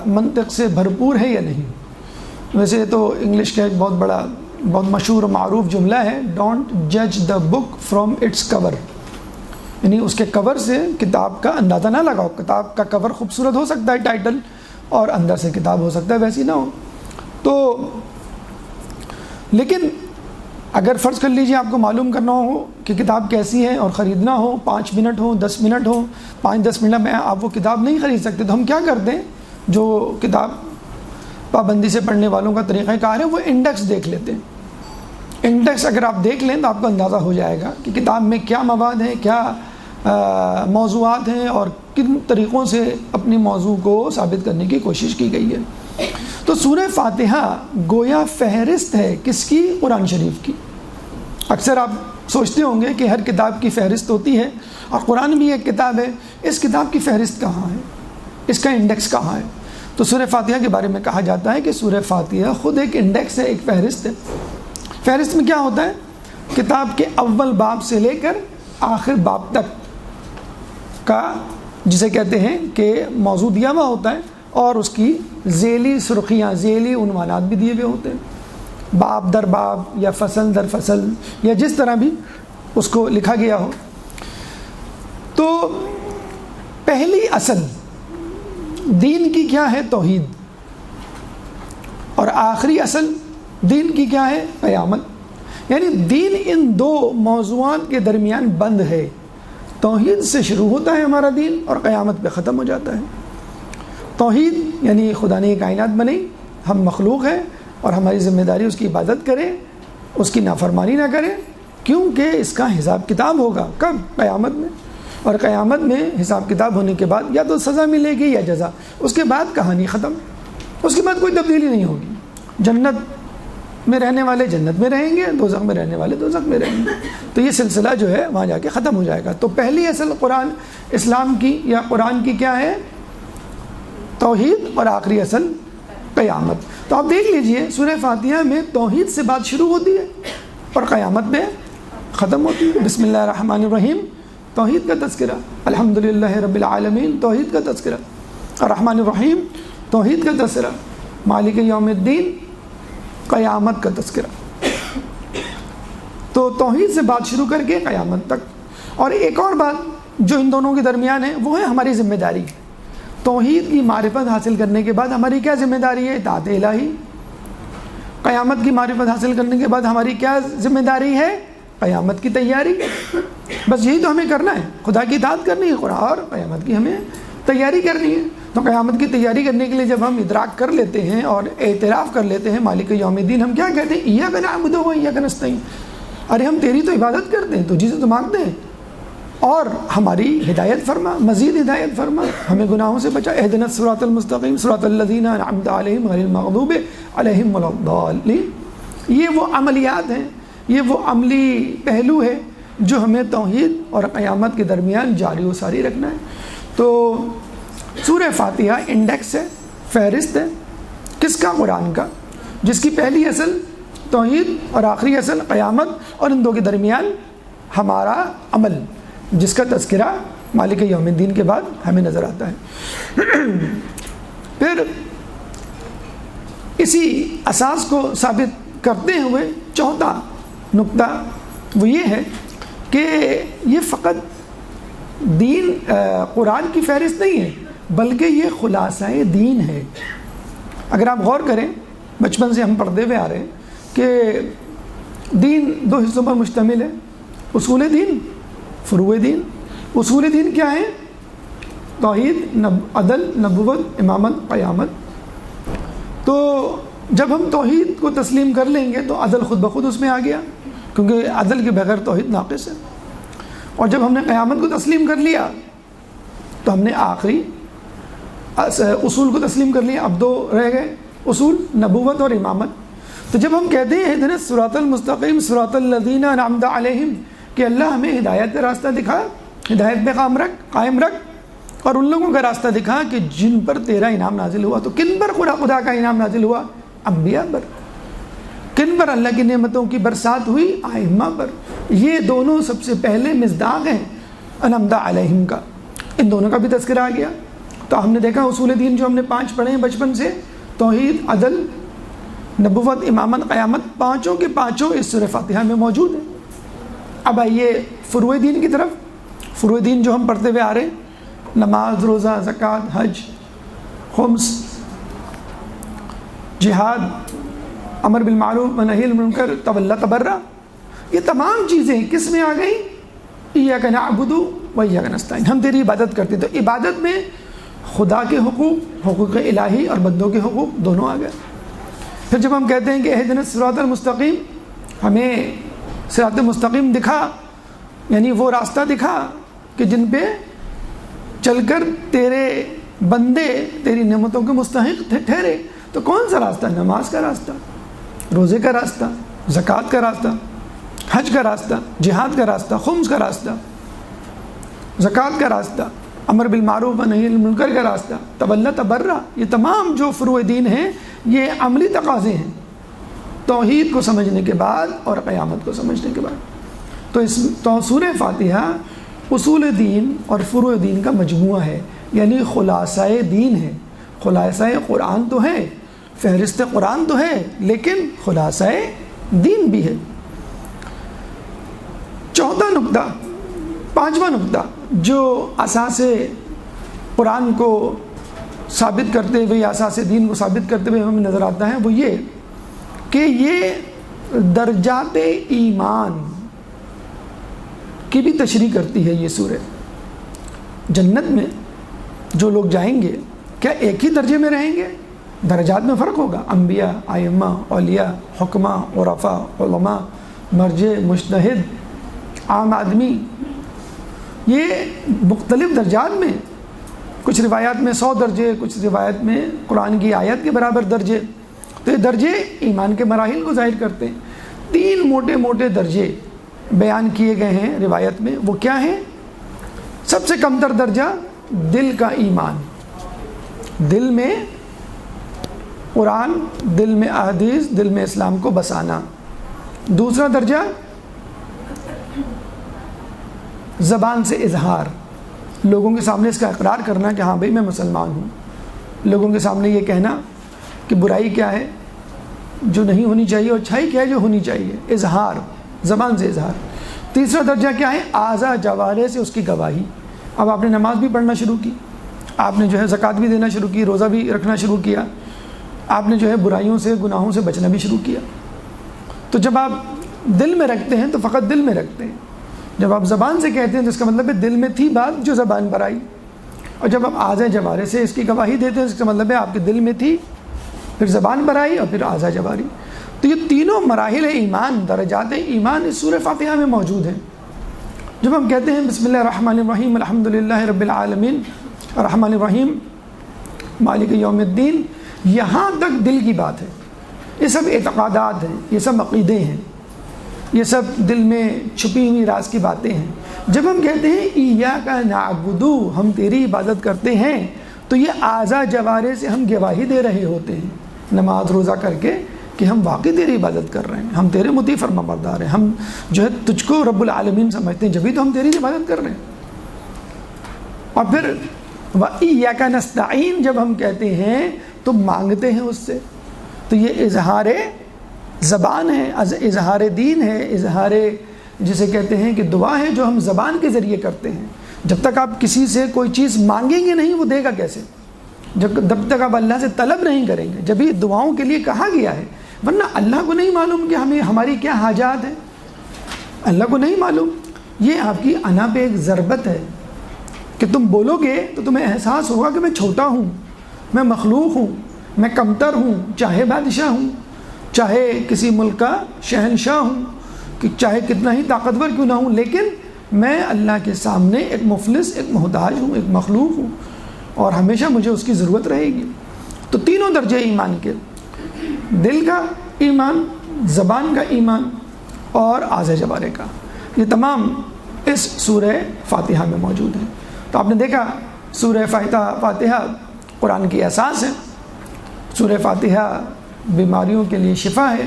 منطق سے بھرپور ہے یا نہیں۔ ویسے تو انگلش کا ایک بہت مشہور و معروف جملہ ہے، ڈونٹ جج دا بک فرام اٹس کور، یعنی اس کے کور سے کتاب کا اندازہ نہ لگاؤ۔ کتاب کا کور خوبصورت ہو سکتا ہے، ٹائٹل، اور اندر سے کتاب ہو سکتا ہے ویسی نہ ہو۔ تو لیکن اگر فرض کر لیجیے آپ کو معلوم کرنا ہو کہ کتاب کیسی ہے اور خریدنا ہو، 5 منٹ ہو، 10 منٹ ہو، 5-10 منٹ میں آپ وہ کتاب نہیں خرید سکتے، تو ہم کیا کرتے ہیں؟ جو کتاب پابندی سے پڑھنے والوں کا طریقہ کار ہے، وہ انڈیکس دیکھ لیتے ہیں۔ انڈیکس اگر آپ دیکھ لیں تو آپ کو اندازہ ہو جائے گا کہ کتاب میں کیا مواد ہے، کیا موضوعات ہیں اور کن طریقوں سے اپنی موضوع کو ثابت کرنے کی کوشش کی گئی ہے۔ تو سورہ فاتحہ گویا فہرست ہے کس کی؟ قرآن شریف کی۔ اکثر آپ سوچتے ہوں گے کہ ہر کتاب کی فہرست ہوتی ہے اور قرآن بھی ایک کتاب ہے، اس کتاب کی فہرست کہاں ہے، اس کا انڈیکس کہاں ہے؟ تو سورہ فاتحہ کے بارے میں کہا جاتا ہے کہ سورہ فاتحہ خود ایک انڈیکس ہے، ایک فہرست ہے۔ فہرست میں کیا ہوتا ہے؟ کتاب کے اول باب سے لے کر آخر باب تک کا، جسے کہتے ہیں کہ موضوع دیا ہوا ہوتا ہے اور اس کی ذیلی سرخیاں، ذیلی عنوانات بھی دیے ہوئے ہوتے ہیں، باب در باب یا فصل در فصل یا جس طرح بھی اس کو لکھا گیا ہو۔ تو پہلی اصل دین کی کیا ہے؟ توحید۔ اور آخری اصل دین کی کیا ہے؟ قیامت۔ یعنی دین ان دو موضوعات کے درمیان بند ہے۔ توحید سے شروع ہوتا ہے ہمارا دین اور قیامت پہ ختم ہو جاتا ہے۔ توحید یعنی خدا نے یہ کائنات بنائی، ہم مخلوق ہیں اور ہماری ذمہ داری اس کی عبادت کریں، اس کی نافرمانی نہ کریں، کیونکہ اس کا حساب کتاب ہوگا۔ کب؟ قیامت میں۔ اور قیامت میں حساب کتاب ہونے کے بعد یا تو سزا ملے گی یا جزا، اس کے بعد کہانی ختم، اس کے بعد کوئی تبدیلی نہیں ہوگی۔ جنت میں رہنے والے جنت میں رہیں گے، دوزخ میں رہنے والے دوزخ میں رہیں گے۔ تو یہ سلسلہ جو ہے وہاں جا کے ختم ہو جائے گا۔ تو پہلی اصل قرآن اسلام کی یا قرآن کی کیا ہے؟ توحید، اور آخری اصل قیامت۔ تو آپ دیکھ لیجئے سورہ فاتحہ میں توحید سے بات شروع ہوتی ہے اور قیامت میں ختم ہوتی ہے۔ بسم اللہ الرحمن الرحیم، توحید کا تذکرہ، الحمدللہ رب العالمین، توحید کا تذکرہ، الرحمن الرحیم، توحید کا تذکرہ، مالک یوم الدین، قیامت کا تذکرہ۔ تو توحید سے بات شروع کر کے قیامت تک۔ اور ایک اور بات جو ان دونوں کے درمیان ہے وہ ہے ہماری ذمہ داری۔ توحید کی معرفت حاصل کرنے کے بعد ہماری کیا ذمہ داری ہے؟ اطاعت الہی۔ قیامت کی معرفت حاصل کرنے کے بعد ہماری کیا ذمہ داری ہے؟ قیامت کی تیاری۔ بس یہی تو ہمیں کرنا ہے، خدا کی اطاعت کرنی ہے قرآن، اور قیامت کی ہمیں تیاری کرنی ہے۔ تو قیامت کی تیاری کرنے کے لیے جب ہم ادراک کر لیتے ہیں اور اعتراف کر لیتے ہیں مالک یوم الدین، ہم کیا کہتے ہیں؟ ایاک نعبد و ایاک نستعین، ارے ہم تیری تو عبادت کرتے ہیں، تجھی سے تو مانگتے ہیں، اور ہماری ہدایت فرما، مزید ہدایت فرما، ہمیں گناہوں سے بچا۔ اہدنا الصراط المستقیم صراط الذین انعمت علیہم غیر المغضوب علیہم ولا الضالین۔ یہ وہ عملیات ہیں، یہ وہ عملی پہلو ہے جو ہمیں توحید اور قیامت کے درمیان جاری و ساری رکھنا ہے۔ تو سورہ فاتحہ انڈیکس ہے، فہرست ہے، کس کا؟ قرآن کا، جس کی پہلی اصل توحید اور آخری اصل قیامت، اور ان دو کے درمیان ہمارا عمل، جس کا تذکرہ مالک یوم الدین کے بعد ہمیں نظر آتا ہے۔ پھر اسی اساس کو ثابت کرتے ہوئے چوتھا نقطہ وہ یہ ہے کہ یہ فقط دین قرآن کی فہرست نہیں ہے، بلکہ یہ خلاصہ دین ہے۔ اگر آپ غور کریں، بچپن سے ہم پڑھتے ہوئے آ رہے ہیں کہ دین دو حصوں پر مشتمل ہے، اصول دین، فروع دین۔ اصول دین کیا ہے؟ توحید، عدل، نبوت، امامت، قیامت۔ تو جب ہم توحید کو تسلیم کر لیں گے تو عدل خود بخود اس میں آ گیا، کیونکہ عدل کے بغیر توحید ناقص ہے۔ اور جب ہم نے قیامت کو تسلیم کر لیا تو ہم نے آخری اصول کو تسلیم کر لیا۔ اب دو رہ گئے اصول، نبوت اور امامت۔ تو جب ہم کہتے ہیں اہدنا الصراط المستقیم صراط الذین انعمت علیہم، کہ اللہ ہمیں ہدایت کا راستہ دکھا، ہدایت پہ قائم رکھ، اور ان لوگوں کا راستہ دکھا کہ جن پر تیرا انعام نازل ہوا۔ تو کن پر خدا کا انعام نازل ہوا؟ انبیاء پر۔ کن پر اللہ کی نعمتوں کی برسات ہوئی؟ ائمہ پر۔ یہ دونوں سب سے پہلے مصداق ہیں انعمت علیہم کا، ان دونوں کا بھی تذکرہ آ گیا۔ تو ہم نے دیکھا اصول دین جو ہم نے 5 پڑھے ہیں بچپن سے، توحید، عدل، نبوت، امامت، قیامت، پانچوں کے پانچوں اس سورہ فاتحہ میں موجود ہیں۔ اب آئیے فروع دین کی طرف۔ فروع دین جو ہم پڑھتے ہوئے آ رہے ہیں، نماز، روزہ، زکوٰۃ، حج، خمس، جہاد، امر بالمعروف و نہی عن المنکر، تولی تبرہ، یہ تمام چیزیں کس میں آ گئیں؟ ایاک نعبد و ایاک نستعین، ہم تیری عبادت کرتے ہیں۔ تو عبادت میں خدا کے حقوق، حقوق الہی، اور بندوں کے حقوق دونوں آ گئے۔ پھر جب ہم کہتے ہیں کہ اہدنا الصراط المستقیم، ہمیں صراط مستقیم دکھا، یعنی وہ راستہ دکھا کہ جن پہ چل کر تیرے بندے تیری نعمتوں کے مستحق ٹھہرے۔ تو کون سا راستہ؟ نماز کا راستہ، روزے کا راستہ، زکوٰۃ کا راستہ، حج کا راستہ، جہاد کا راستہ، خمس کا راستہ، زکوٰۃ کا راستہ، امر بالمعروف و نہی عن المنکر کا راستہ، تولا تبرہ، یہ تمام جو فروع دین ہیں یہ عملی تقاضے ہیں توحید کو سمجھنے کے بعد اور قیامت کو سمجھنے کے بعد۔ تو سورہ فاتحہ اصول دین اور فروع دین کا مجموعہ ہے، یعنی خلاصہ دین ہے، خلاصہ قرآن تو ہے، فہرست قرآن تو ہے، لیکن خلاصہ دین بھی ہے۔ چوتھا نقطہ، پانچواں نقطہ جو اساس قرآن کو ثابت کرتے ہوئے یا اساس دین کو ثابت کرتے ہوئے ہمیں نظر آتا ہے وہ یہ کہ یہ درجات ایمان کی بھی تشریح کرتی ہے۔ یہ سورہ جنت میں جو لوگ جائیں گے کیا ایک ہی درجے میں رہیں گے؟ درجات میں فرق ہوگا، انبیاء، ائمہ، اولیاء، حکماء، عرفاء، علماء، مرجع، مجتہد، عام آدمی، یہ مختلف درجات میں، کچھ روایات میں 100 درجے، کچھ روایت میں قرآن کی آیت کے برابر درجے۔ تو یہ درجے ایمان کے مراحل کو ظاہر کرتے ہیں۔ 3 موٹے موٹے درجے بیان کیے گئے ہیں روایت میں، وہ کیا ہیں؟ سب سے کم تر درجہ دل کا ایمان، دل میں قرآن، دل میں احادیث، دل میں اسلام کو بسانا۔ دوسرا درجہ زبان سے اظہار، لوگوں کے سامنے اس کا اقرار کرنا کہ ہاں بھائی میں مسلمان ہوں، لوگوں کے سامنے یہ کہنا کہ برائی کیا ہے جو نہیں ہونی چاہیے اور اچھائی کیا ہے جو ہونی چاہیے، اظہار، زبان سے اظہار۔ تیسرا درجہ کیا ہے؟ اعضاء جوارح سے اس کی گواہی۔ اب آپ نے نماز بھی پڑھنا شروع کی، آپ نے جو ہے زکوٰۃ بھی دینا شروع کی، روزہ بھی رکھنا شروع کیا، آپ نے جو ہے برائیوں سے، گناہوں سے بچنا بھی شروع کیا۔ تو جب آپ دل میں رکھتے ہیں تو فقط دل میں رکھتے ہیں، جب آپ زبان سے کہتے ہیں تو اس کا مطلب ہے دل میں تھی بات جو زبان پر آئی، اور جب آپ اعضاء جوارح سے اس کی گواہی دیتے ہیں اس کا مطلب ہے آپ کے دل میں تھی، پھر زبان پر آئی اور پھر اعضاء جوارح۔ تو یہ تینوں مراحل ایمان، درجات ایمان اس سورہ فاتحہ میں موجود ہیں۔ جب ہم کہتے ہیں بسم اللہ الرحمن الرحیم الحمدللہ رب العالمین الرحمن الرحیم مالک یوم الدین، یہاں تک دل کی بات ہے، یہ سب اعتقادات ہیں، یہ سب عقیدے ہیں، یہ سب دل میں چھپی ہوئی راز کی باتیں ہیں۔ جب ہم کہتے ہیں ایاک نعبد، ہم تیری عبادت کرتے ہیں، تو یہ اعضاء جوارح سے ہم گواہی دے رہے ہوتے ہیں نماز روزہ کر کے کہ ہم واقعی تیری عبادت کر رہے ہیں، ہم تیرے مطیع فرما بردار ہیں، ہم جو ہے تجھ کو رب العالمین سمجھتے ہیں، جبھی تو ہم تیری عبادت کر رہے ہیں۔ اور پھر وَإِيَّاكَ نَسْتَعِينُ جب ہم کہتے ہیں تو مانگتے ہیں اس سے، تو یہ اظہار زبان ہے، اظہار دین ہے، اظہار جسے کہتے ہیں کہ دعا ہے جو ہم زبان کے ذریعے کرتے ہیں۔ جب تک آپ کسی سے کوئی چیز مانگیں گے نہیں وہ دے گا کیسے؟ جب تک آپ اللہ سے طلب نہیں کریں گے، جب یہ دعاؤں کے لیے کہا گیا ہے، ورنہ اللہ کو نہیں معلوم کہ ہمیں ہماری کیا حاجات ہیں، اللہ کو نہیں معلوم۔ یہ آپ کی انا پہ ایک ضربت ہے کہ تم بولو گے تو تمہیں احساس ہوگا کہ میں چھوٹا ہوں، میں مخلوق ہوں، میں کمتر ہوں، چاہے بادشاہ ہوں، چاہے کسی ملک کا شہنشاہ ہوں، کہ چاہے کتنا ہی طاقتور کیوں نہ ہوں، لیکن میں اللہ کے سامنے ایک مفلس، ایک محتاج ہوں، ایک مخلوق ہوں، اور ہمیشہ مجھے اس کی ضرورت رہے گی۔ تو تینوں درجے ایمان کے، دل کا ایمان، زبان کا ایمان اور اعضاء جوارح کا، یہ تمام اس سورہ فاتحہ میں موجود ہیں۔ تو آپ نے دیکھا سورہ فاتحہ قرآن کی اساس ہے، سورہ فاتحہ بیماریوں کے لیے شفا ہے،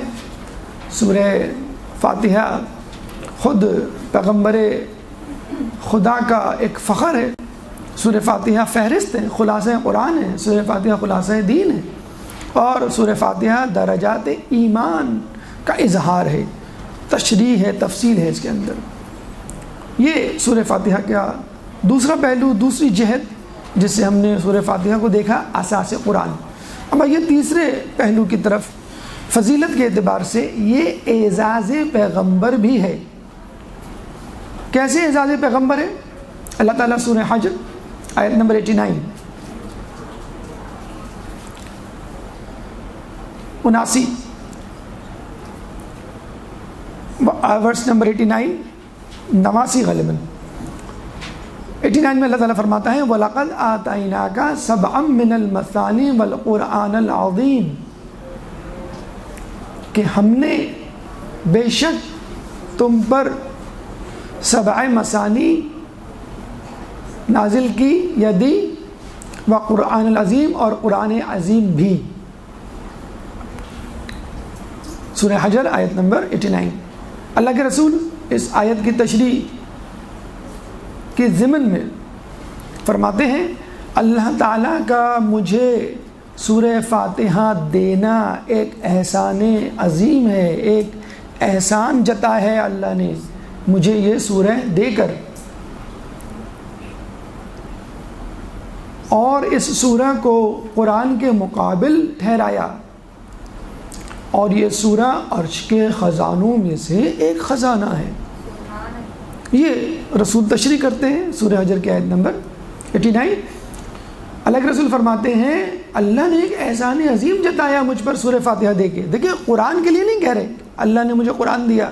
سورہ فاتحہ خود پیغمبر خدا کا ایک فخر ہے، سورہ فاتحہ فہرست ہے، خلاصہ قرآن ہے، سورہ فاتحہ خلاصہ دین ہے، اور سورہ فاتحہ درجات ایمان کا اظہار ہے، تشریح ہے، تفصیل ہے اس کے اندر۔ یہ سورہ فاتحہ کا دوسرا پہلو، دوسری جہت جس سے ہم نے سورہ فاتحہ کو دیکھا، اساس قرآن۔ اب یہ تیسرے پہلو کی طرف، فضیلت کے اعتبار سے یہ اعزاز پیغمبر بھی ہے۔ کیسے اعزاز پیغمبر ہے؟ اللہ تعالیٰ سورہ حجر آیت نمبر 89 ورس نمبر 89 89 غالباً 89 میں اللہ تعالیٰ فرماتا ہے وَلَقَدْ آتَيْنَاكَ سَبْعًا مِّنَ الْمَثَانِي وَالْقُرْآنَ الْعَظِيمِ، کہ ہم نے بے شک تم پر 7 مثانی نازل کی یا دی، و قرآن العظیم، اور قرآن عظیم بھی. سورہ حجر آیت نمبر 89. اللہ کے رسول اس آیت کی تشریح کے ضمن میں فرماتے ہیں اللہ تعالیٰ کا مجھے سورہ فاتحہ دینا ایک احسان عظیم ہے، ایک احسان جتا ہے اللہ نے مجھے یہ سورہ دے کر. اور اس سورہ کو قرآن کے مقابل ٹھہرایا، اور یہ سورہ عرش کے خزانوں میں سے ایک خزانہ ہے. یہ رسول تشریح کرتے ہیں سورہ حجر کی آیت نمبر 89. اللہ کے رسول فرماتے ہیں اللہ نے ایک احسان عظیم جتایا مجھ پر سورہ فاتحہ دے کے. دیکھیں قرآن کے لیے نہیں کہہ رہے اللہ نے مجھے قرآن دیا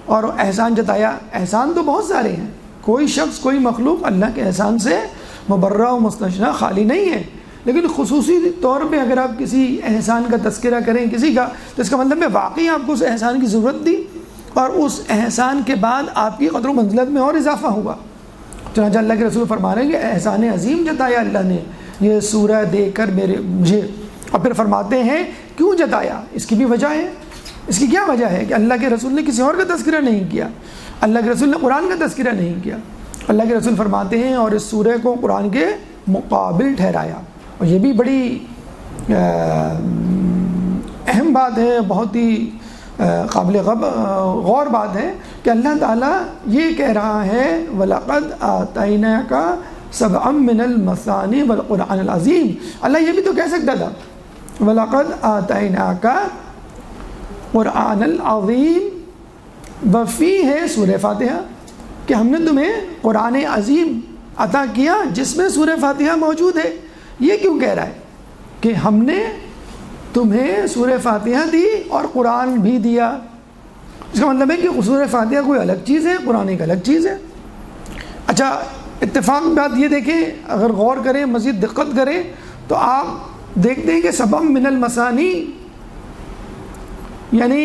اور احسان جتایا. احسان تو بہت سارے ہیں، کوئی شخص کوئی مخلوق اللہ کے احسان سے مبرہ و مستثنیٰ خالی نہیں ہے، لیکن خصوصی طور پہ اگر آپ کسی احسان کا تذکرہ کریں کسی کا، تو اس کا مطلب ہے واقعی آپ کو اس احسان کی ضرورت تھی اور اس احسان کے بعد آپ کی قدر و منزلت میں اور اضافہ ہوا. چنانچہ اللہ کے رسول فرما رہے ہیں کہ احسان عظیم جتایا اللہ نے یہ سورہ دے کر مجھے. اور پھر فرماتے ہیں کیوں جتایا، اس کی بھی وجہ ہے. اس کی کیا وجہ ہے کہ اللہ کے رسول نے کسی اور کا تذکرہ نہیں کیا، اللہ کے رسول نے قرآن کا تذکرہ نہیں کیا. اللہ کے رسول فرماتے ہیں اور اس سورہ کو قرآن کے مقابل ٹھہرایا. اور یہ بھی بڑی اہم بات ہے، بہت ہی قابل غور بات ہے کہ اللہ تعالیٰ یہ کہہ رہا ہے وَلَقَدْ آتَيْنَاكَ سَبْعًا مِّنَ الْمَثَانِي وَالْقُرْآنِ الْعَظِيمِ. اللہ یہ بھی تو کہہ سکتا تھا وَلَقَدْ آتَيْنَاكَ قرآن العظیم، وفی ہے سورہ فاتحہ، کہ ہم نے تمہیں قرآن عظیم عطا کیا جس میں سورہ فاتحہ موجود ہے. یہ کیوں کہہ رہا ہے کہ ہم نے تمہیں سورہ فاتحہ دی اور قرآن بھی دیا. اس کا مطلب ہے کہ سورہ فاتحہ کوئی الگ چیز ہے، قرآن ایک الگ چیز ہے. اچھا اتفاق بات یہ دیکھیں، اگر غور کریں مزید دقت کریں تو آپ دیکھتے ہیں کہ سبع من المثانی یعنی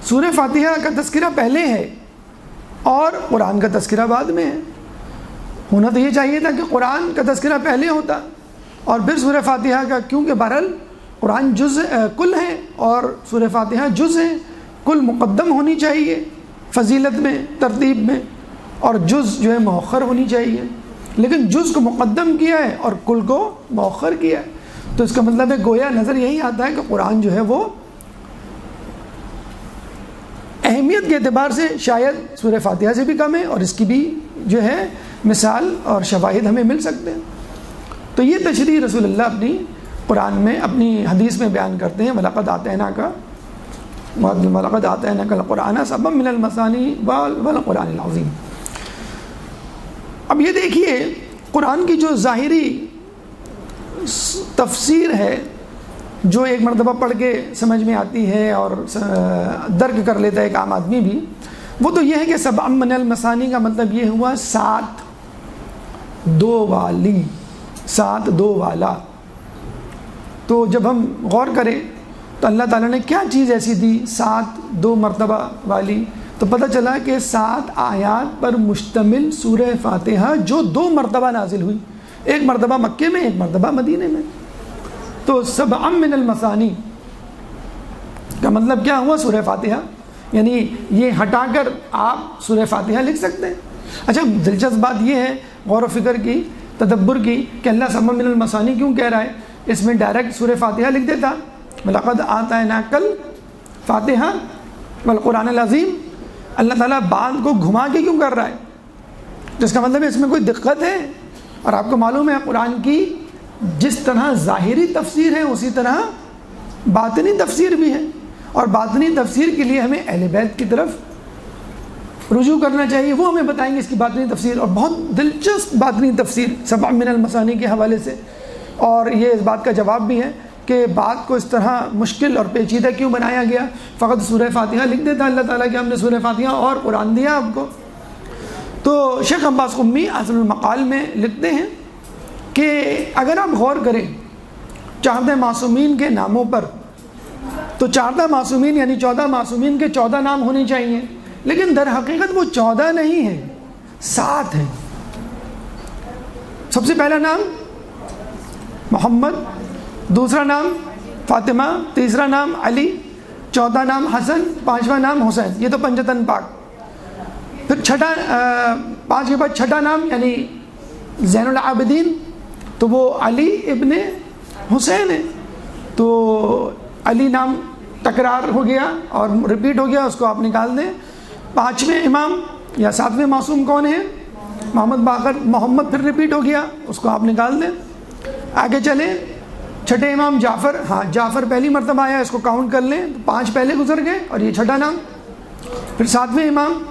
سورہ فاتحہ کا تذکرہ پہلے ہے اور قرآن کا تذکرہ بعد میں ہے. ہونا تو یہ چاہیے تھا کہ قرآن کا تذکرہ پہلے ہوتا اور پھر سورہ فاتحہ کا، کیونکہ بہرحال قرآن جز کل ہے اور سورہ فاتحہ جز ہے. کل مقدم ہونی چاہیے فضیلت میں، ترتیب میں، اور جز جو ہے مؤخر ہونی چاہیے، لیکن جز کو مقدم کیا ہے اور کل کو مؤخر کیا ہے. تو اس کا مطلب ہے گویا نظر یہی آتا ہے کہ قرآن جو ہے وہ اہمیت کے اعتبار سے شاید سورہ فاتحہ سے بھی کم ہے، اور اس کی بھی جو ہے مثال اور شواہد ہمیں مل سکتے ہیں. تو یہ تشریح رسول اللہ اپنی قرآن میں، اپنی حدیث میں بیان کرتے ہیں وَلَقَدْ آتَيْنَاكَ الْقُرْآنَ سَبْعًا مِّنَ الْمَثَانِي وَالْقُرْآنِ الْعَظِيمِ. اب یہ دیکھیے قرآن کی جو ظاہری تفسیر ہے جو ایک مرتبہ پڑھ کے سمجھ میں آتی ہے اور درک کر لیتا ہے ایک عام آدمی بھی، وہ تو یہ ہے کہ سبع من المثانی کا مطلب یہ ہوا 7 دو والی، 7 دو والا. تو جب ہم غور کریں تو اللہ تعالیٰ نے کیا چیز ایسی دی 7 دو مرتبہ والی، تو پتہ چلا کہ 7 آیات پر مشتمل سورہ فاتحہ جو 2 مرتبہ نازل ہوئی، ایک مرتبہ مکے میں ایک مرتبہ مدینے میں. تو سبع من المثانی کا مطلب کیا ہوا سورہ فاتحہ، یعنی یہ ہٹا کر آپ سورہ فاتحہ لکھ سکتے ہیں. اچھا دلچسپ بات یہ ہے غور و فکر کی، تدبر کی، کہ اللہ سبع من المثانی کیوں کہہ رہا ہے. اس میں ڈائریکٹ سورہ فاتحہ لکھ دیتا وَلَقَدْ آتَيْنَاكَ الْفَاتِحَةَ وَالْقُرْآنَ الْعَظِيمِ. اللہ تعالیٰ بات کو گھما کے کیوں کر رہا ہے، جس کا مطلب ہے اس میں کوئی دقت ہے. اور آپ کو معلوم ہے قرآن کی جس طرح ظاہری تفسیر ہے اسی طرح باطنی تفسیر بھی ہے، اور باطنی تفسیر کے لیے ہمیں اہل بیت کی طرف رجوع کرنا چاہیے، وہ ہمیں بتائیں گے اس کی باطنی تفسیر. اور بہت دلچسپ باطنی تفسیر سبع من المثانی کے حوالے سے، اور یہ اس بات کا جواب بھی ہے کہ بات کو اس طرح مشکل اور پیچیدہ کیوں بنایا گیا. فقط سورہ فاتحہ لکھ دیتا اللہ تعالیٰ کہ ہم نے سورہ فاتحہ اور قرآن دیا آپ کو. تو شیخ عباس قمی اصل المقال میں لکھتے ہیں کہ اگر آپ غور کریں 14 معصومین کے ناموں پر، تو 14 معصومین یعنی 14 معصومین کے 14 نام ہونے چاہیے، لیکن در حقیقت وہ 14 نہیں ہیں، 7 ہیں۔ سب سے پہلا نام محمد، دوسرا نام فاطمہ، تیسرا نام علی، چوتھا نام حسن، پانچواں نام حسین۔ یہ تو پنجتن پاک۔ پھر چھٹا 5 کے بعد چھٹا نام یعنی زین العابدین، تو وہ علی ابن حسین ہے، تو علی نام تکرار ہو گیا اور ریپیٹ ہو گیا، اس کو آپ نکال دیں۔ 5ویں امام یا 7ویں معصوم کون ہیں؟ محمد باقر، محمد پھر ریپیٹ ہو گیا، اس کو آپ نکال دیں۔ آگے چلیں، چھٹے امام جعفر، ہاں جعفر پہلی مرتبہ آیا، اس کو کاؤنٹ کر لیں، 5 پہلے گزر گئے اور یہ چھٹا نام۔ پھر 7ویں امام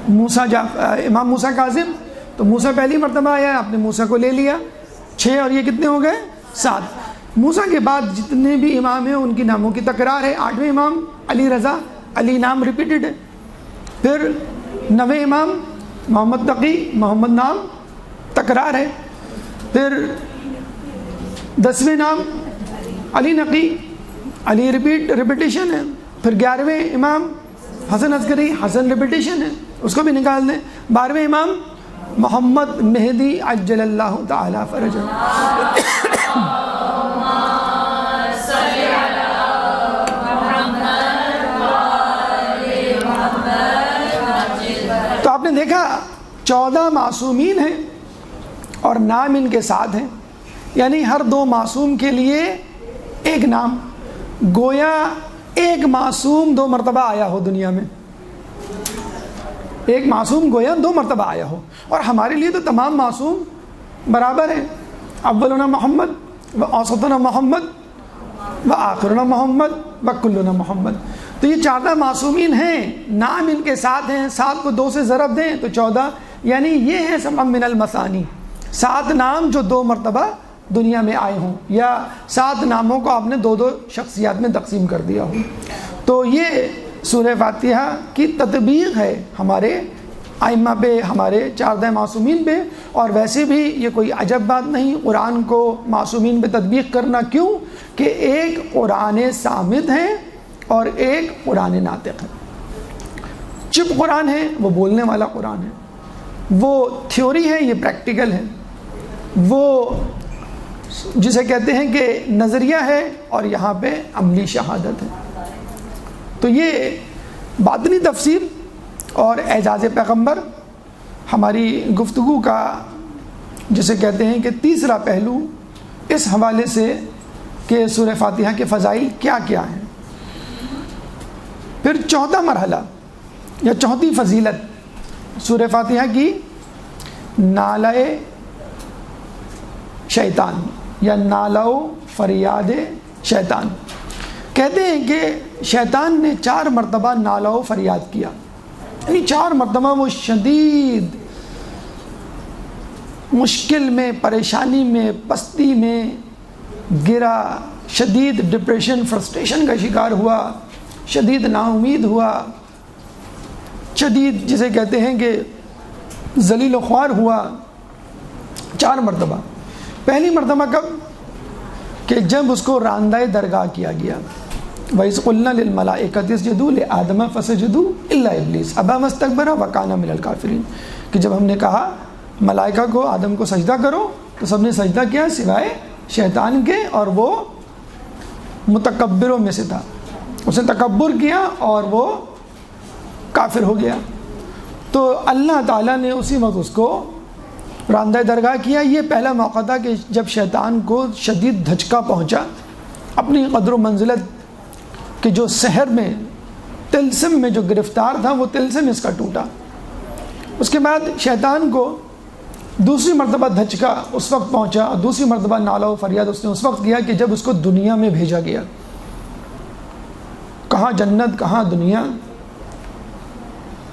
امام موسیٰ کاظم، تو موسیٰ پہلی مرتبہ آیا، آپ نے موسیٰ کو لے لیا، 6 اور یہ کتنے ہو گئے؟ 7۔ موسیٰ کے بعد جتنے بھی امام ہیں ان کی ناموں کی تکرار ہے۔ 8ویں امام علی رضا، علی نام ریپیٹڈ ہے۔ پھر 9ویں امام محمد تقی، محمد نام تکرار ہے۔ پھر 10ویں نام علی نقی، علی ریپیٹیشن ہے۔ پھر 11ویں امام حسن عسکری، حسن ریپیٹیشن ہے، اس کو بھی نکال دیں۔ 12ویں امام محمد مہدی عجل اللہ تعالی فرجہ۔ تو آپ نے دیکھا 14 معصومین ہیں اور نام ان کے ساتھ ہیں، یعنی ہر 2 معصوم کے لیے ایک نام، گویا ایک معصوم 2 مرتبہ آیا ہو دنیا میں، ایک معصوم گویا 2 مرتبہ آیا ہو۔ اور ہمارے لیے تو تمام معصوم برابر ہیں، اولنا محمد و اوسطنا محمد و آخرنا محمد و کلنا محمد۔ تو یہ 14 معصومین ہیں، نام ان کے ساتھ ہیں، 7 کو 2 سے ضرب دیں تو 14، یعنی یہ ہیں سبع من المثانی، 7 نام جو 2 مرتبہ دنیا میں آئے ہوں، یا 7 ناموں کو آپ نے 2 شخصیات میں تقسیم کر دیا ہو۔ تو یہ سورہ فاتحہ کی تطبیق ہے ہمارے ائمہ پہ، ہمارے 14 معصومین پہ، اور ویسے بھی یہ کوئی عجب بات نہیں قرآن کو معصومین پہ تطبیق کرنا۔ کیوں کہ ایک قرآن صامت ہے اور ایک قرآن ناطق ہے۔ چپ قرآن ہے، وہ بولنے والا قرآن ہے، وہ تھیوری ہے، یہ پریکٹیکل ہے، وہ جسے کہتے ہیں کہ نظریہ ہے اور یہاں پہ عملی شہادت ہے۔ تو یہ باطنی تفسیر اور اعجاز پیغمبر ہماری گفتگو کا جسے کہتے ہیں کہ تیسرا پہلو، اس حوالے سے کہ سورہ فاتحہ کے فضائل کیا کیا ہیں۔ پھر چوتھا مرحلہ یا چوتھی فضیلت سورہ فاتحہ کی، نالہ شیطان یا نالہ فریاد شیطان۔ کہتے ہیں کہ شیطان نے 4 مرتبہ نالہ و فریاد کیا، یعنی 4 مرتبہ وہ شدید مشکل میں، پریشانی میں، پستی میں گرا، شدید ڈپریشن، فرسٹریشن کا شکار ہوا، شدید نا امید ہوا، شدید جسے کہتے ہیں کہ ذلیل و خوار ہوا۔ 4 مرتبہ۔ پہلی مرتبہ کب؟ کہ جب اس کو راندہ درگاہ کیا گیا، وَإِذْ قُلْنَا لِلْمَلَائِكَةِ اسْجُدُوا لِآدَمَ فَسَجَدُوا إِلَّا إِبْلِيسَ أَبَىٰ وَاسْتَكْبَرَ وَكَانَ مِنَ الْكَافِرِينَ، کہ جب ہم نے کہا ملائکہ کو آدم کو سجدہ کرو تو سب نے سجدہ کیا سوائے شیطان کے، اور وہ متکبروں میں سے تھا، اس نے تکبر کیا اور وہ کافر ہو گیا۔ تو اللہ تعالیٰ نے اسی وقت اس کو راندہ درگاہ کیا۔ یہ پہلا موقع تھا کہ جب شیطان کو شدید دھچکا پہنچا، اپنی قدر و منزلت کہ جو سحر میں، طلسم میں جو گرفتار تھا، وہ طلسم اس کا ٹوٹا۔ اس کے بعد شیطان کو دوسری مرتبہ دھچکا اس وقت پہنچا، اور دوسری مرتبہ نالہ و فریاد اس نے اس وقت کیا کہ جب اس کو دنیا میں بھیجا گیا۔ کہاں جنت، کہاں دنیا،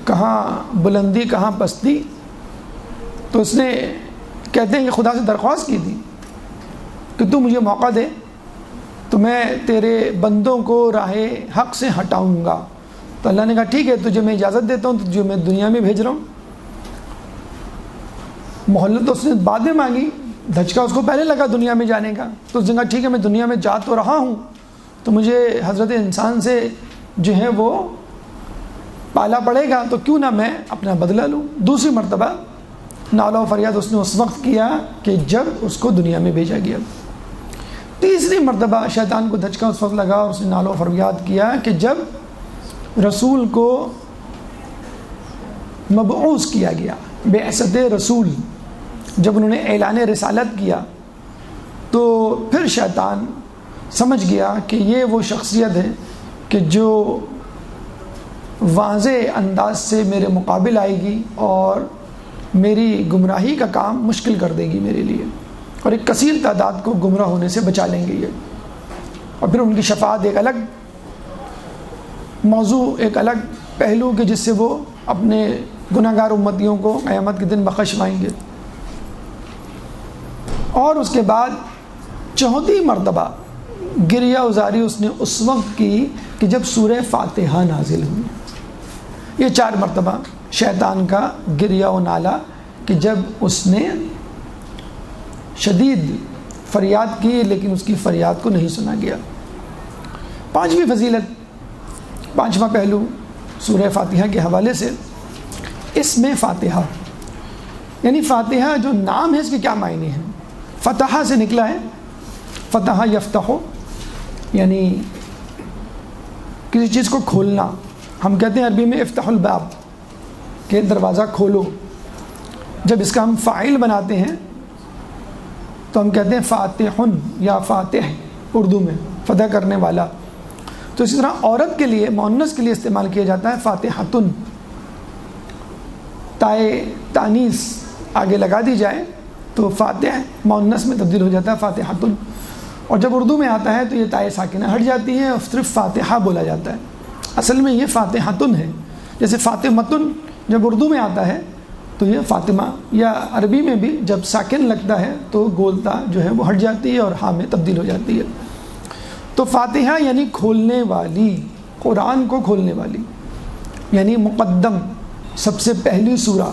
کہاں بلندی، کہاں پستی۔ تو اس نے کہتے ہیں کہ خدا سے درخواست کی تھی کہ تو مجھے موقع دے تو میں تیرے بندوں کو راہ حق سے ہٹاؤں گا۔ تو اللہ نے کہا ٹھیک ہے، تجھے میں اجازت دیتا ہوں، تجھے میں دنیا میں بھیج رہا ہوں۔ مہلت اس نے بعد میں مانگی، دھچکا اس کو پہلے لگا دنیا میں جانے کا، تو اس نے کہا ٹھیک ہے میں دنیا میں جا تو رہا ہوں، تو مجھے حضرت انسان سے جو ہے وہ پالا پڑے گا تو کیوں نہ میں اپنا بدلہ لوں۔ دوسری مرتبہ نالہ و فریاد اس نے اس وقت کیا کہ جب اس کو دنیا میں بھیجا گیا۔ تیسری مرتبہ شیطان کو دھچکا اس وقت لگا اور اس نے نالہ و فریاد کیا کہ جب رسول کو مبعوث کیا گیا، بعثت رسول، جب انہوں نے اعلان رسالت کیا تو پھر شیطان سمجھ گیا کہ یہ وہ شخصیت ہے کہ جو واضح انداز سے میرے مقابل آئے گی اور میری گمراہی کا کام مشکل کر دے گی میرے لیے، اور ایک کثیر تعداد کو گمراہ ہونے سے بچا لیں گے یہ۔ اور پھر ان کی شفاعت ایک الگ موضوع، ایک الگ پہلو کہ جس سے وہ اپنے گناہ گار امتیوں کو قیامت کے دن بخشوائیں گے۔ اور اس کے بعد چوتھی مرتبہ گریہ ازاری اس نے اس وقت کی کہ جب سورہ فاتحہ نازل ہوئی۔ یہ 4 مرتبہ شیطان کا گریہ و نالہ کہ جب اس نے شدید فریاد کی لیکن اس کی فریاد کو نہیں سنا گیا۔ 5ویں فضیلت، 5واں پہلو سورہ فاتحہ کے حوالے سے، اس میں فاتحہ یعنی فاتحہ جو نام ہے اس کے کیا معنی ہیں؟ فتحہ سے نکلا ہے، فتح یفتح، یعنی کسی چیز کو کھولنا۔ ہم کہتے ہیں عربی میں افتح الباب کہ دروازہ کھولو۔ جب اس کا ہم فاعل بناتے ہیں تو ہم کہتے ہیں فاتحن یا فاتح، اردو میں فتح کرنے والا۔ تو اسی طرح عورت کے لیے، مؤنث کے لیے استعمال کیا جاتا ہے فاتحتن، تائے تانیث آگے لگا دی جائے تو فاتح مؤنث میں تبدیل ہو جاتا ہے فاتحتن، اور جب اردو میں آتا ہے تو یہ تائے ساکنہ ہٹ جاتی ہے اور صرف فاتحہ بولا جاتا ہے۔ اصل میں یہ فاتحتن ہے، جیسے فاطمتن جب اردو میں آتا ہے تو یہ فاطمہ، یا عربی میں بھی جب ساکن لگتا ہے تو گولتا جو ہے وہ ہٹ جاتی ہے اور ہاں میں تبدیل ہو جاتی ہے۔ تو فاتحہ یعنی کھولنے والی، قرآن کو کھولنے والی، یعنی مقدم، سب سے پہلی سورہ۔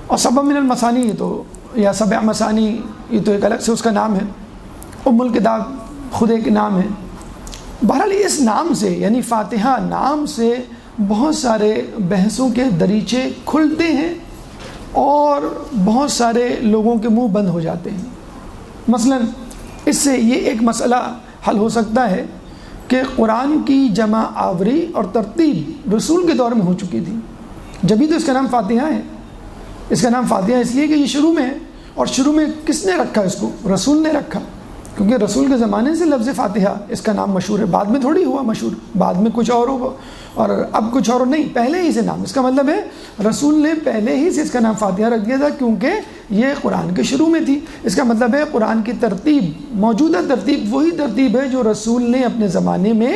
اور سبع من المثانی، یہ تو یا سبع مثانی یہ تو ایک الگ سے اس کا نام ہے، ام الکتاب خود ایک نام ہے۔ بہرحال اس نام سے یعنی فاتحہ نام سے بہت سارے بحثوں کے دریچے کھلتے ہیں اور بہت سارے لوگوں کے منہ بند ہو جاتے ہیں۔ مثلا اس سے یہ ایک مسئلہ حل ہو سکتا ہے کہ قرآن کی جمع آوری اور ترتیب رسول کے دور میں ہو چکی تھی، جبھی تو اس کا نام فاتحہ ہے۔ اس کا نام فاتحہ اس لیے کہ یہ شروع میں ہے، اور شروع میں کس نے رکھا اس کو؟ رسول نے رکھا، کیونکہ رسول کے زمانے سے لفظ فاتحہ اس کا نام مشہور ہے، بعد میں تھوڑی ہوا مشہور، بعد میں کچھ اور ہوا اور اب کچھ اور نہیں، پہلے ہی سے نام۔ اس کا مطلب ہے رسول نے پہلے ہی سے اس کا نام فاتحہ رکھ دیا تھا کیونکہ یہ قرآن کے شروع میں تھی۔ اس کا مطلب ہے قرآن کی ترتیب، موجودہ ترتیب وہی ترتیب ہے جو رسول نے اپنے زمانے میں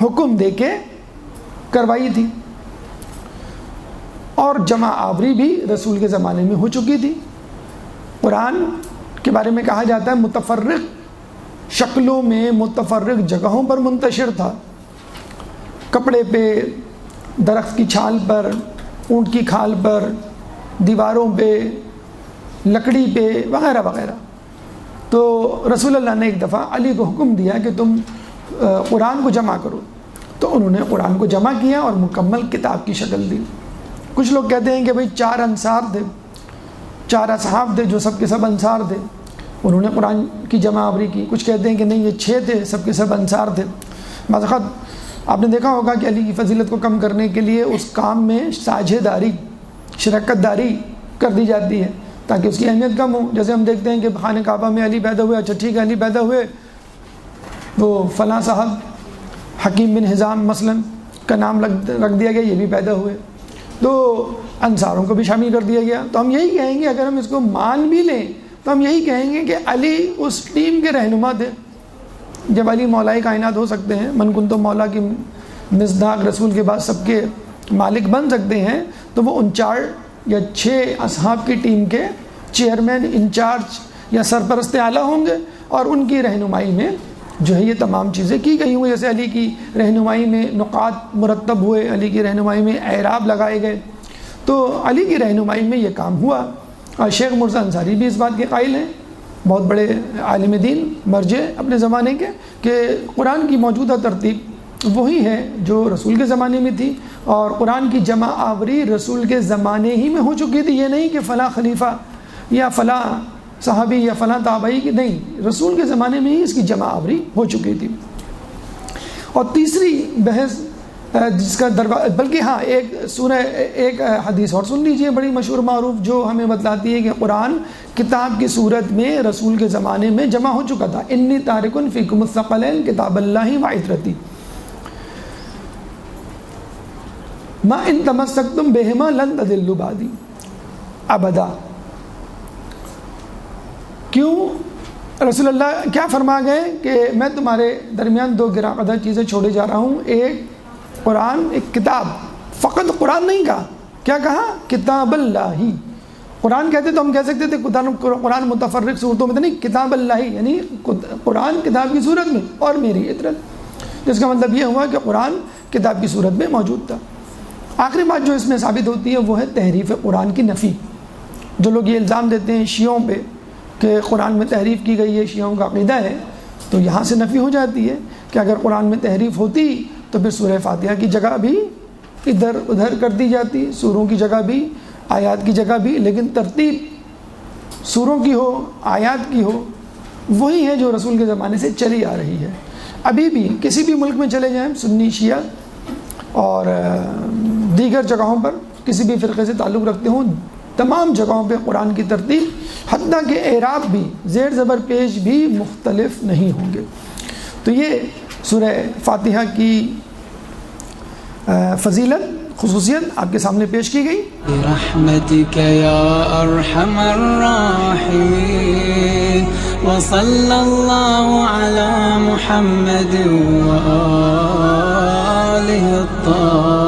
حکم دے کے کروائی تھی، اور جمع آوری بھی رسول کے زمانے میں ہو چکی تھی۔ قرآن کے بارے میں کہا جاتا ہے متفرق شکلوں میں، متفرق جگہوں پر منتشر تھا، کپڑے پہ، درخت کی چھال پر، اونٹ کی کھال پر، دیواروں پہ، لکڑی پہ، وغیرہ وغیرہ۔ تو رسول اللہ نے ایک دفعہ علی کو حکم دیا کہ تم قرآن کو جمع کرو، تو انہوں نے قرآن کو جمع کیا اور مکمل کتاب کی شکل دی۔ کچھ لوگ کہتے ہیں کہ بھئی 4 انصار تھے، 4 اصحاب تھے جو سب کے سب انصار تھے، انہوں نے قرآن کی جمع آوری کی۔ کچھ کہتے ہیں کہ نہیں، یہ 6 تھے، سب کے سب انصار تھے۔ بعض اوقات آپ نے دیکھا ہوگا کہ علی کی فضیلت کو کم کرنے کے لیے اس کام میں ساجھے داری، شرکت داری کر دی جاتی ہے تاکہ اس کی اہمیت کم ہو۔ جیسے ہم دیکھتے ہیں کہ خانہ کعبہ میں علی پیدا ہوئے، اچھا ٹھیک ہے علی پیدا ہوئے، وہ فلاں صاحب حکیم بن حزام مثلا کا نام رکھ دیا گیا، یہ بھی پیدا ہوئے، تو انصاروں کو بھی شامل کر دیا گیا۔ تو ہم یہی کہیں گے، اگر ہم اس کو مان بھی لیں تو ہم یہی کہیں گے کہ علی اس ٹیم کے رہنما تھے۔ جب علی مولا کائنات ہو سکتے ہیں، من کنتم مولا کی مصداق رسول کے بعد سب کے مالک بن سکتے ہیں، تو وہ ان 4 یا 6 اصحاب کی ٹیم کے چیئرمین، انچارج یا سرپرست اعلیٰ ہوں گے، اور ان کی رہنمائی میں جو ہے یہ تمام چیزیں کی گئی ہوں۔ جیسے علی کی رہنمائی میں نقاط مرتب ہوئے، علی کی رہنمائی میں اعراب لگائے گئے، تو علی کی رہنمائی میں یہ کام ہوا۔ اور شیخ مرزا انصاری بھی اس بات کے قائل ہیں، بہت بڑے عالم دین، مرجع اپنے زمانے کے، کہ قرآن کی موجودہ ترتیب وہی ہے جو رسول کے زمانے میں تھی، اور قرآن کی جمع آوری رسول کے زمانے ہی میں ہو چکی تھی۔ یہ نہیں کہ فلاں خلیفہ یا فلاں صحابی یا فلاں تابعی کی، نہیں، رسول کے زمانے میں ہی اس کی جمع آوری ہو چکی تھی۔ اور تیسری بحث جس کا بلکہ ہاں ایک حدیث اور سن لیجئے بڑی مشہور معروف، جو ہمیں بتلاتی ہے کہ قرآن کتاب کی صورت میں رسول کے زمانے میں جمع ہو چکا تھا۔ انی تارکن فیکم الثقلین کتاب اللہ و عترتی ما ان تمسکتم بہما لن تضلوا بعدی ابدا۔ کیوں رسول اللہ کیا فرما گئے کہ میں تمہارے درمیان دو گراں قدر چیزیں چھوڑے جا رہا ہوں، ایک قرآن، ایک کتاب۔ فقط قرآن نہیں کہا، کیا کہا؟ کتاب اللہ ہی۔ قرآن کہتے تو ہم کہہ سکتے تھے قرآن متفرق صورتوں میں، نہیں، کتاب اللہ ہی، یعنی قرآن کتاب کی صورت میں اور میری عطرت، جس کا مطلب یہ ہوا کہ قرآن کتاب کی صورت میں موجود تھا۔ آخری بات جو اس میں ثابت ہوتی ہے وہ ہے تحریف قرآن کی نفی۔ جو لوگ یہ الزام دیتے ہیں شیعوں پہ کہ قرآن میں تحریف کی گئی ہے، شیعوں کا عقیدہ ہے، تو یہاں سے نفی ہو جاتی ہے کہ اگر قرآن میں تحریف ہوتی تو پھر سورہ فاتحہ کی جگہ بھی ادھر ادھر کر دی جاتی، سوروں کی جگہ بھی، آیات کی جگہ بھی، لیکن ترتیب سوروں کی ہو، آیات کی ہو، وہی ہے جو رسول کے زمانے سے چلی آ رہی ہے۔ ابھی بھی کسی بھی ملک میں چلے جائیں، سنی، شیعہ اور دیگر جگہوں پر کسی بھی فرقے سے تعلق رکھتے ہوں، تمام جگہوں پہ قرآن کی ترتیب، حتیٰ کہ اعراب بھی، زیر زبر پیش بھی مختلف نہیں ہوں گے۔ تو یہ سورہ فاتحہ کی فضیلت، خصوصیت آپ کے سامنے پیش کی گئی۔ برحمتک یا ارحم الراحمین وصلی اللہ علی محمد وآلہ الطاہرین۔